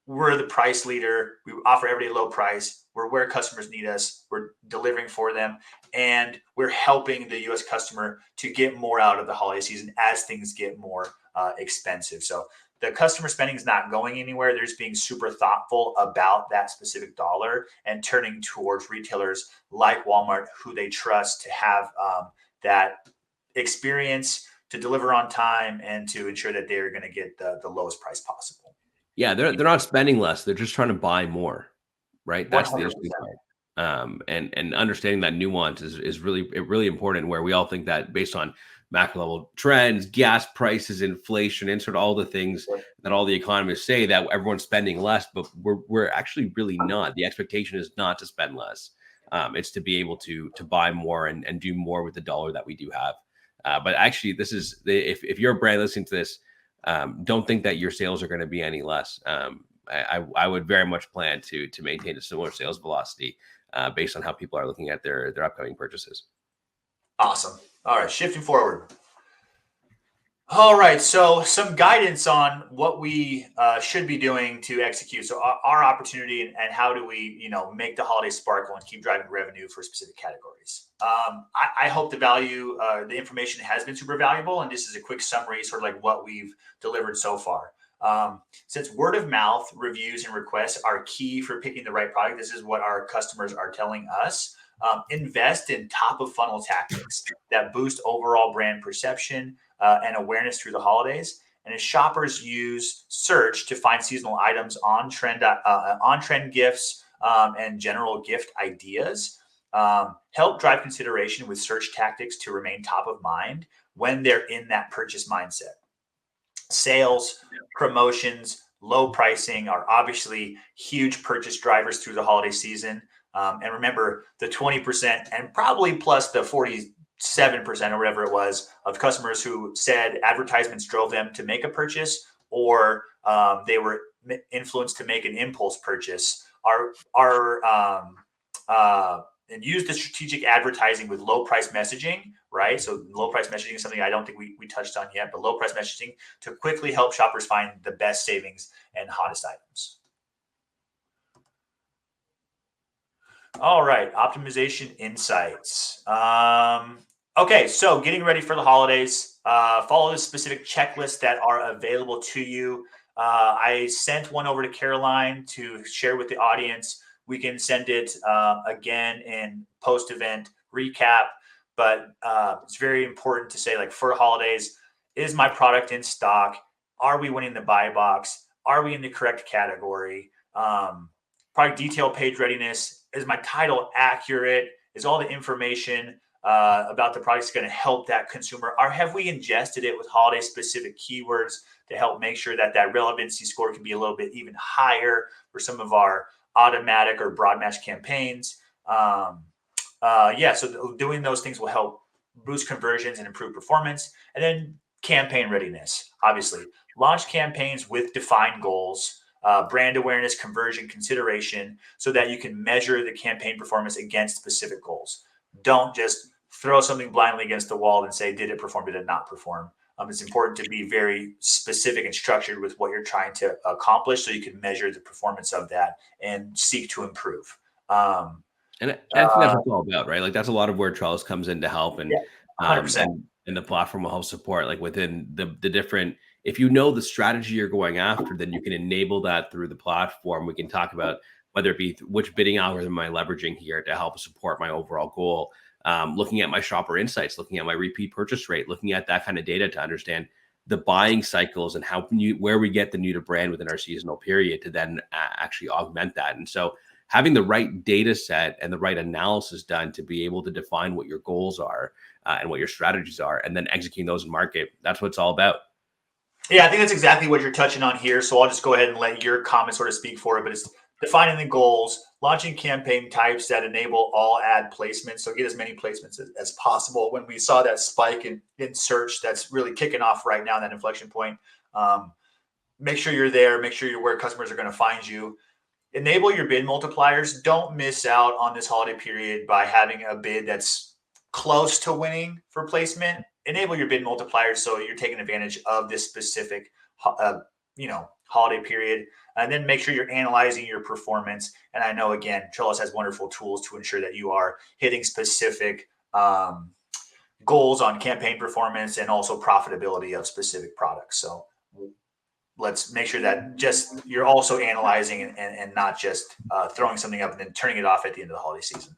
Speaker 1: we're the price leader. We offer everybody a low price. We're where customers need us. We're delivering for them. And we're helping the US customer to get more out of the holiday season as things get more expensive. So the customer spending is not going anywhere. They're just being super thoughtful about that specific dollar and turning towards retailers like Walmart, who they trust to have that experience, to deliver on time, and to ensure that they're going to get the lowest price possible.
Speaker 2: Yeah, they're not spending less. They're just trying to buy more, right? That's the interesting
Speaker 1: 100%.
Speaker 2: part. And understanding that nuance is really important. Where we all think that based on macro level trends, gas prices, inflation, and sort of all the things that all the economists say that everyone's spending less, but we're actually really not. The expectation is not to spend less. It's to be able to buy more and do more with the dollar that we do have. But actually, this is if you're a brand listening to this, don't think that your sales are going to be any less. I would very much plan to maintain a similar sales velocity based on how people are looking at their upcoming purchases.
Speaker 1: Awesome. All right, shifting forward. All right, so some guidance on what we should be doing to execute. So our opportunity and how do we, make the holiday sparkle and keep driving revenue for specific categories. I hope the information has been super valuable, and this is a quick summary, sort of like what we've delivered so far. Since word of mouth reviews and requests are key for picking the right product, this is what our customers are telling us. Invest in top of funnel tactics that boost overall brand perception and awareness through the holidays. And as shoppers use search to find seasonal items, on trend gifts, and general gift ideas, help drive consideration with search tactics to remain top of mind when they're in that purchase mindset. Sales, promotions, low pricing are obviously huge purchase drivers through the holiday season. And remember, the 20% and probably plus the 47% or whatever it was of customers who said advertisements drove them to make a purchase, or they were influenced to make an impulse purchase, and use the strategic advertising with low price messaging, right? So low price messaging is something I don't think we touched on yet, but low price messaging to quickly help shoppers find the best savings and hottest items. All right, optimization insights. Okay, so getting ready for the holidays, follow the specific checklists that are available to you. I sent one over to Caroline to share with the audience. We can send it again in post-event recap, but it's very important to say, like, for holidays, is my product in stock? Are we winning the buy box? Are we in the correct category? Product detail page readiness. Is my title accurate? Is all the information about the products going to help that consumer? Or have we ingested it with holiday specific keywords to help make sure that relevancy score can be a little bit even higher for some of our automatic or broad match campaigns? So doing those things will help boost conversions and improve performance. And then campaign readiness, obviously. Launch campaigns with defined goals. Brand awareness, conversion, consideration, so that you can measure the campaign performance against specific goals. Don't just throw something blindly against the wall and say, did it perform, did it not perform? It's important to be very specific and structured with what you're trying to accomplish so you can measure the performance of that and seek to improve.
Speaker 2: And I think that's what it's all about, right? Like, that's a lot of where Trellis comes in to help, and
Speaker 1: 100%.
Speaker 2: And the platform will help support, like, within the different. If you know the strategy you're going after, then you can enable that through the platform. We can talk about whether it be which bidding algorithm am I leveraging here to help support my overall goal. Looking at my shopper insights, looking at my repeat purchase rate, looking at that kind of data to understand the buying cycles and where we get the new to brand within our seasonal period to then actually augment that. And so having the right data set and the right analysis done to be able to define what your goals are and what your strategies are, and then executing those in market, that's what it's all about.
Speaker 1: Yeah, I think that's exactly what you're touching on here. So I'll just go ahead and let your comment sort of speak for it. But it's defining the goals, launching campaign types that enable all ad placements. So get as many placements as possible. When we saw that spike in search, that's really kicking off right now, that inflection point. Make sure you're there. Make sure you're where customers are going to find you. Enable your bid multipliers. Don't miss out on this holiday period by having a bid that's close to winning for placement. Enable your bid multipliers so you're taking advantage of this specific, holiday period. and then make sure you're analyzing your performance. And I know, again, Trellis has wonderful tools to ensure that you are hitting specific goals on campaign performance and also profitability of specific products. So let's make sure that just you're also analyzing and not just throwing something up and then turning it off at the end of the holiday season.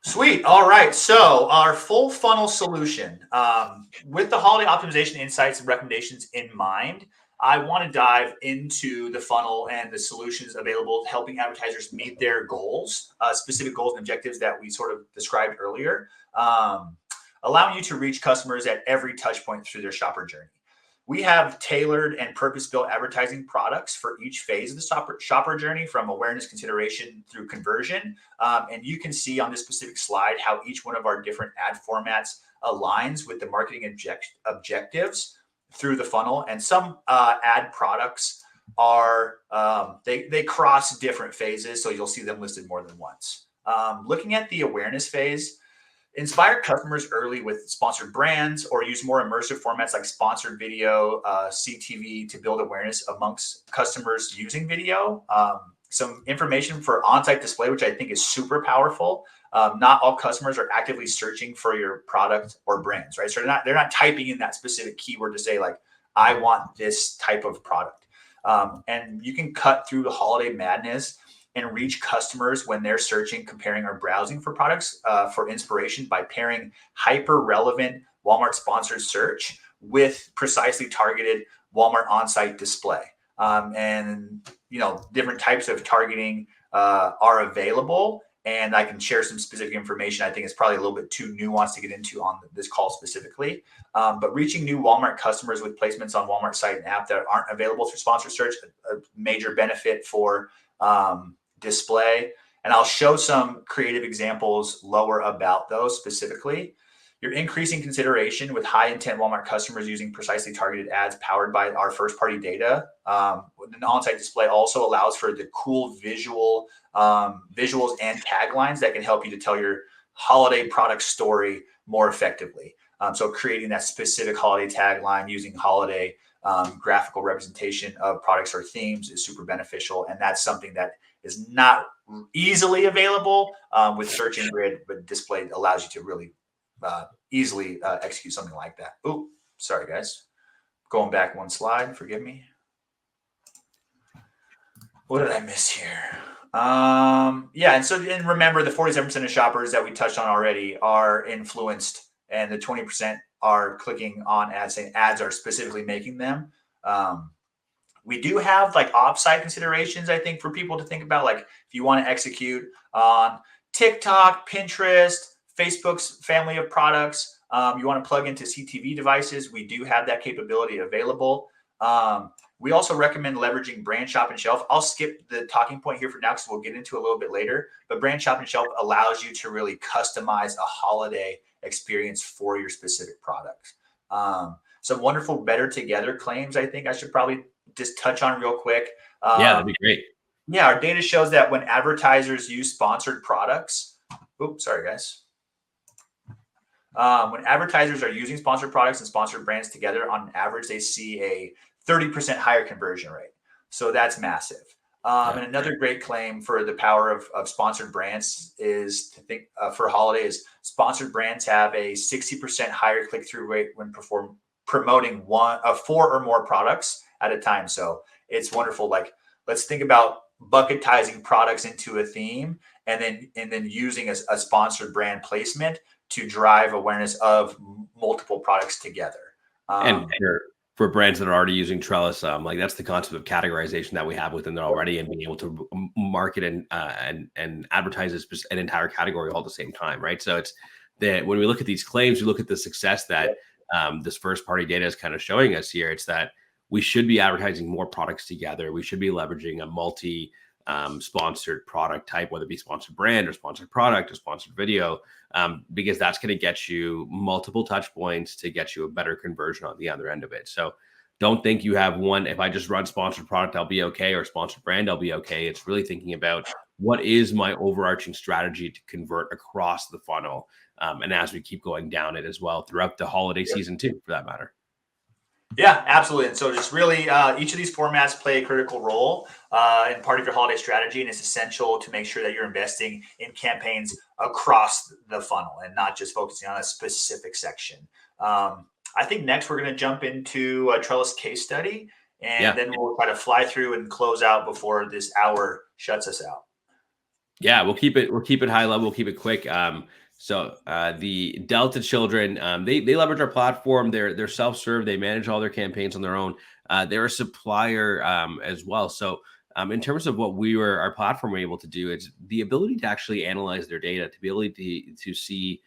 Speaker 1: Sweet. All right. So our full funnel solution, with the holiday optimization insights and recommendations in mind, I want to dive into the funnel and the solutions available, helping advertisers meet their goals, specific goals and objectives that we sort of described earlier, allowing you to reach customers at every touch point through their shopper journey. We have tailored and purpose-built advertising products for each phase of the shopper journey, from awareness, consideration through conversion. And you can see on this specific slide how each one of our different ad formats aligns with the marketing objectives through the funnel. And some ad products are, they cross different phases, so you'll see them listed more than once. Looking at the awareness phase, inspire customers early with sponsored brands, or use more immersive formats like sponsored video, CTV, to build awareness amongst customers using video. Some information for on-site display, which I think is super powerful. Not all customers are actively searching for your product or brands, right? So they're not typing in that specific keyword to say, like, I want this type of product. And you can cut through the holiday madness and reach customers when they're searching, comparing, or browsing for products for inspiration by pairing hyper-relevant Walmart sponsored search with precisely targeted Walmart on-site display. And different types of targeting are available, and I can share some specific information. I think it's probably a little bit too nuanced to get into on this call specifically. But reaching new Walmart customers with placements on Walmart site and app that aren't available through sponsored search, a major benefit for display. And I'll show some creative examples lower about those specifically. You're increasing consideration with high intent Walmart customers using precisely targeted ads powered by our first party data. The on-site display also allows for the cool visuals and taglines that can help you to tell your holiday product story more effectively. So creating that specific holiday tagline using holiday graphical representation of products or themes is super beneficial. And that's something that is not easily available with search and grid, but display allows you to really easily execute something like that. Oh, sorry guys. Going back one slide, forgive me. What did I miss here? And remember, the 47% of shoppers that we touched on already are influenced, and the 20% are clicking on ads, saying ads are specifically making them. We do have like offsite considerations, I think, for people to think about. Like if you want to execute on TikTok, Pinterest, Facebook's family of products, you want to plug into CTV devices, we do have that capability available. We also recommend leveraging brand shop and shelf. I'll skip the talking point here for now because we'll get into it a little bit later. But brand shop and shelf allows you to really customize a holiday experience for your specific products. Some wonderful better together claims I think I should probably just touch on real quick.
Speaker 2: Yeah, that'd be great.
Speaker 1: Yeah, our data shows that when advertisers use sponsored products, oops, sorry guys. When advertisers are using sponsored products and sponsored brands together, on average, they see a 30% higher conversion rate. So that's massive. And another great claim for the power of sponsored brands is to think for holiday is sponsored brands have a 60% higher click-through rate when promoting 4 or more products at a time. So it's wonderful. Like, let's think about bucketizing products into a theme and then using a sponsored brand placement to drive awareness of multiple products together.
Speaker 2: And for brands that are already using Trellis, like that's the concept of categorization that we have within there already, and being able to market and advertise an entire category all at the same time, right? So it's that when we look at these claims, we look at the success that this first party data is kind of showing us here. It's that we should be advertising more products together. We should be leveraging a multi sponsored product type, whether it be sponsored brand or sponsored product or sponsored video, because that's going to get you multiple touch points to get you a better conversion on the other end of it. So don't think you have one, if I just run sponsored product, I'll be okay, or sponsored brand, I'll be okay. It's really thinking about what is my overarching strategy to convert across the funnel. And as we keep going down it as well throughout the holiday season too, for that matter.
Speaker 1: Yeah, absolutely. And so just really each of these formats play a critical role in part of your holiday strategy. And it's essential to make sure that you're investing in campaigns across the funnel and not just focusing on a specific section. I think next we're going to jump into a Trellis case study, and
Speaker 2: Yeah.
Speaker 1: then we'll try to fly through and close out before this hour shuts us out.
Speaker 2: Yeah, we'll keep it high level, we'll keep it quick. The Delta children, they leverage our platform. They're self-serve. They manage all their campaigns on their own. They're a supplier as well. So in terms of what our platform were able to do, it's the ability to actually analyze their data, to be able to see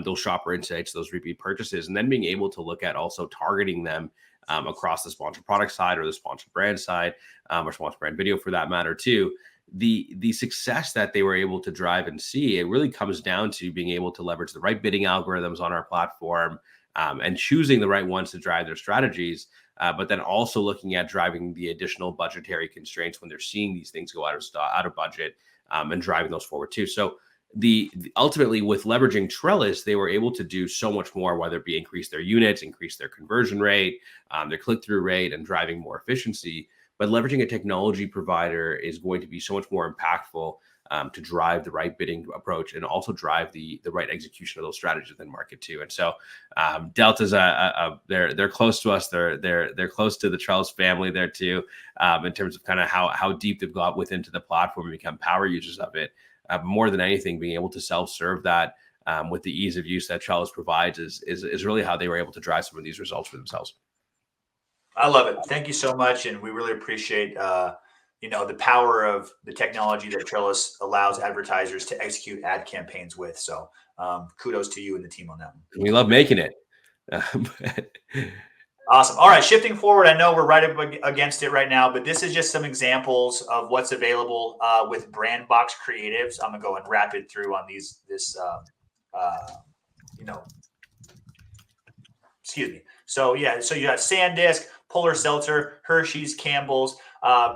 Speaker 2: those shopper insights, those repeat purchases, and then being able to look at also targeting them across the sponsored product side or the sponsored brand side, or sponsored brand video for that matter too. The success that they were able to drive and see, it really comes down to being able to leverage the right bidding algorithms on our platform, and choosing the right ones to drive their strategies, but then also looking at driving the additional budgetary constraints when they're seeing these things go out of budget, and driving those forward too. So ultimately with leveraging Trellis, they were able to do so much more, whether it be increase their units, increase their conversion rate, their click-through rate, and driving more efficiency. But leveraging a technology provider is going to be so much more impactful, to drive the right bidding approach and also drive the right execution of those strategies within market too. And so Delta's they're close to us. They're close to the Trellis family there too, in terms of kind of how deep they've got within to the platform and become power users of it. But more than anything, being able to self-serve that, with the ease of use that Trellis provides is really how they were able to drive some of these results for themselves.
Speaker 1: I love it. Thank you so much, and we really appreciate the power of the technology that Trellis allows advertisers to execute ad campaigns with. So kudos to you and the team on that one.
Speaker 2: We love making it.
Speaker 1: Awesome. All right, shifting forward, I know we're right up against it right now, but this is just some examples of what's available with brand box creatives. I'm gonna go and rapid through on you know, excuse me. So yeah, so you have SanDisk, Polar Seltzer, Hershey's, Campbell's.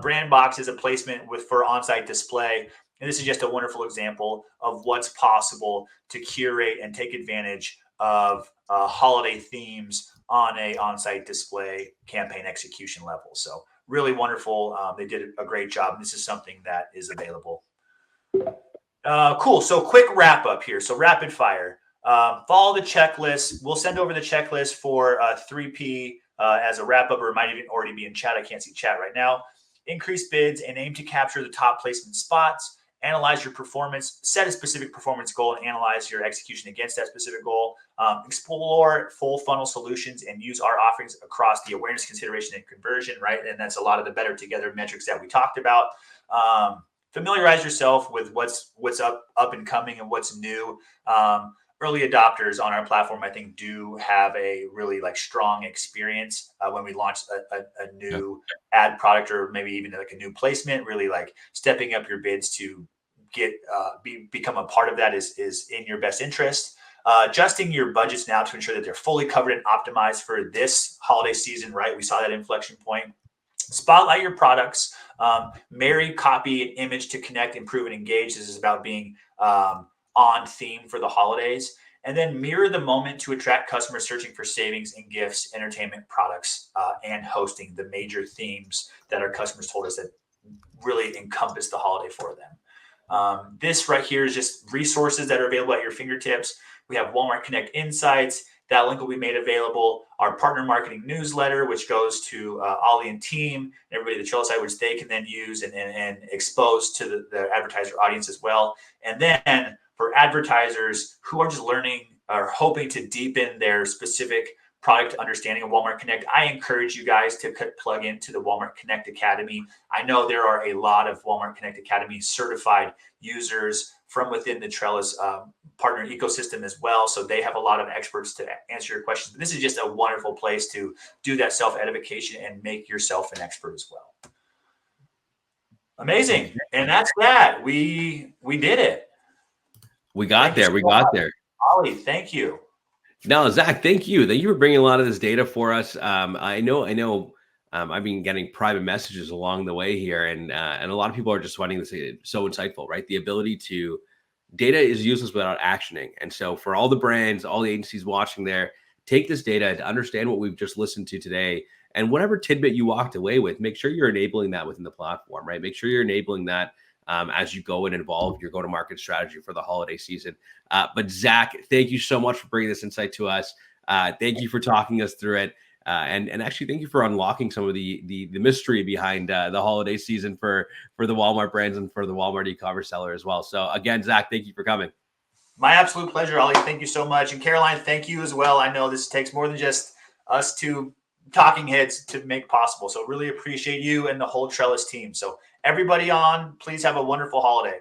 Speaker 1: Brand box is a placement for on-site display. And this is just a wonderful example of what's possible to curate and take advantage of holiday themes on a on-site display campaign execution level. So really wonderful. They did a great job. This is something that is available. Cool. So quick wrap up here. So rapid fire. Follow the checklist. We'll send over the checklist for 3P as a wrap up, or it might even already be in chat. I can't see chat right now. Increase bids and aim to capture the top placement spots. Analyze your performance. Set a specific performance goal and analyze your execution against that specific goal. Explore full funnel solutions and use our offerings across the awareness, consideration, and conversion, right? And that's a lot of the better together metrics that we talked about. Familiarize yourself with what's up and coming and what's new. Early adopters on our platform, I think, do have a really strong experience when we launch a new ad product, or maybe even like a new placement. Really stepping up your bids to become a part of that is in your best interest. Adjusting your budgets now to ensure that they're fully covered and optimized for this holiday season, right? We saw that inflection point. Spotlight your products. Marry copy and image to connect, improve, and engage. This is about being on theme for the holidays. And then mirror the moment to attract customers searching for savings and gifts, entertainment products, and hosting, the major themes that our customers told us that really encompass the holiday for them. This right here is just resources that are available at your fingertips. We have Walmart Connect Insights. That link will be made available. Our partner marketing newsletter, which goes to Ollie and team, and everybody at the Trellis side, which they can then use and expose to the advertiser audience as well. And then for advertisers who are just learning or hoping to deepen their specific product understanding of Walmart Connect, I encourage you guys to plug into the Walmart Connect Academy. I know there are a lot of Walmart Connect Academy certified users from within the Trellis partner ecosystem as well. So they have a lot of experts to answer your questions. But this is just a wonderful place to do that self-edification and make yourself an expert as well. Amazing. And that's that. We did it.
Speaker 2: We got there. We got there.
Speaker 1: Ollie, thank you.
Speaker 2: No, Zach, thank you. Thank you for bringing a lot of this data for us. I know. I've been getting private messages along the way here, and a lot of people are just finding this so insightful, right? The ability to data is useless without actioning, and so for all the brands, all the agencies watching there, take this data to understand what we've just listened to today, and whatever tidbit you walked away with, make sure you're enabling that within the platform, right? Make sure you're enabling that as you go and evolve your go-to-market strategy for the holiday season. But Zach, thank you so much for bringing this insight to us. Thank you for talking us through it. And actually, thank you for unlocking some of the mystery behind the holiday season for the Walmart brands and for the Walmart e-commerce seller as well. So again, Zach, thank you for coming.
Speaker 1: My absolute pleasure, Ollie. Thank you so much. And Caroline, thank you as well. I know this takes more than just us two talking heads to make possible. So really appreciate you and the whole Trellis team. So everybody on, please have a wonderful holiday.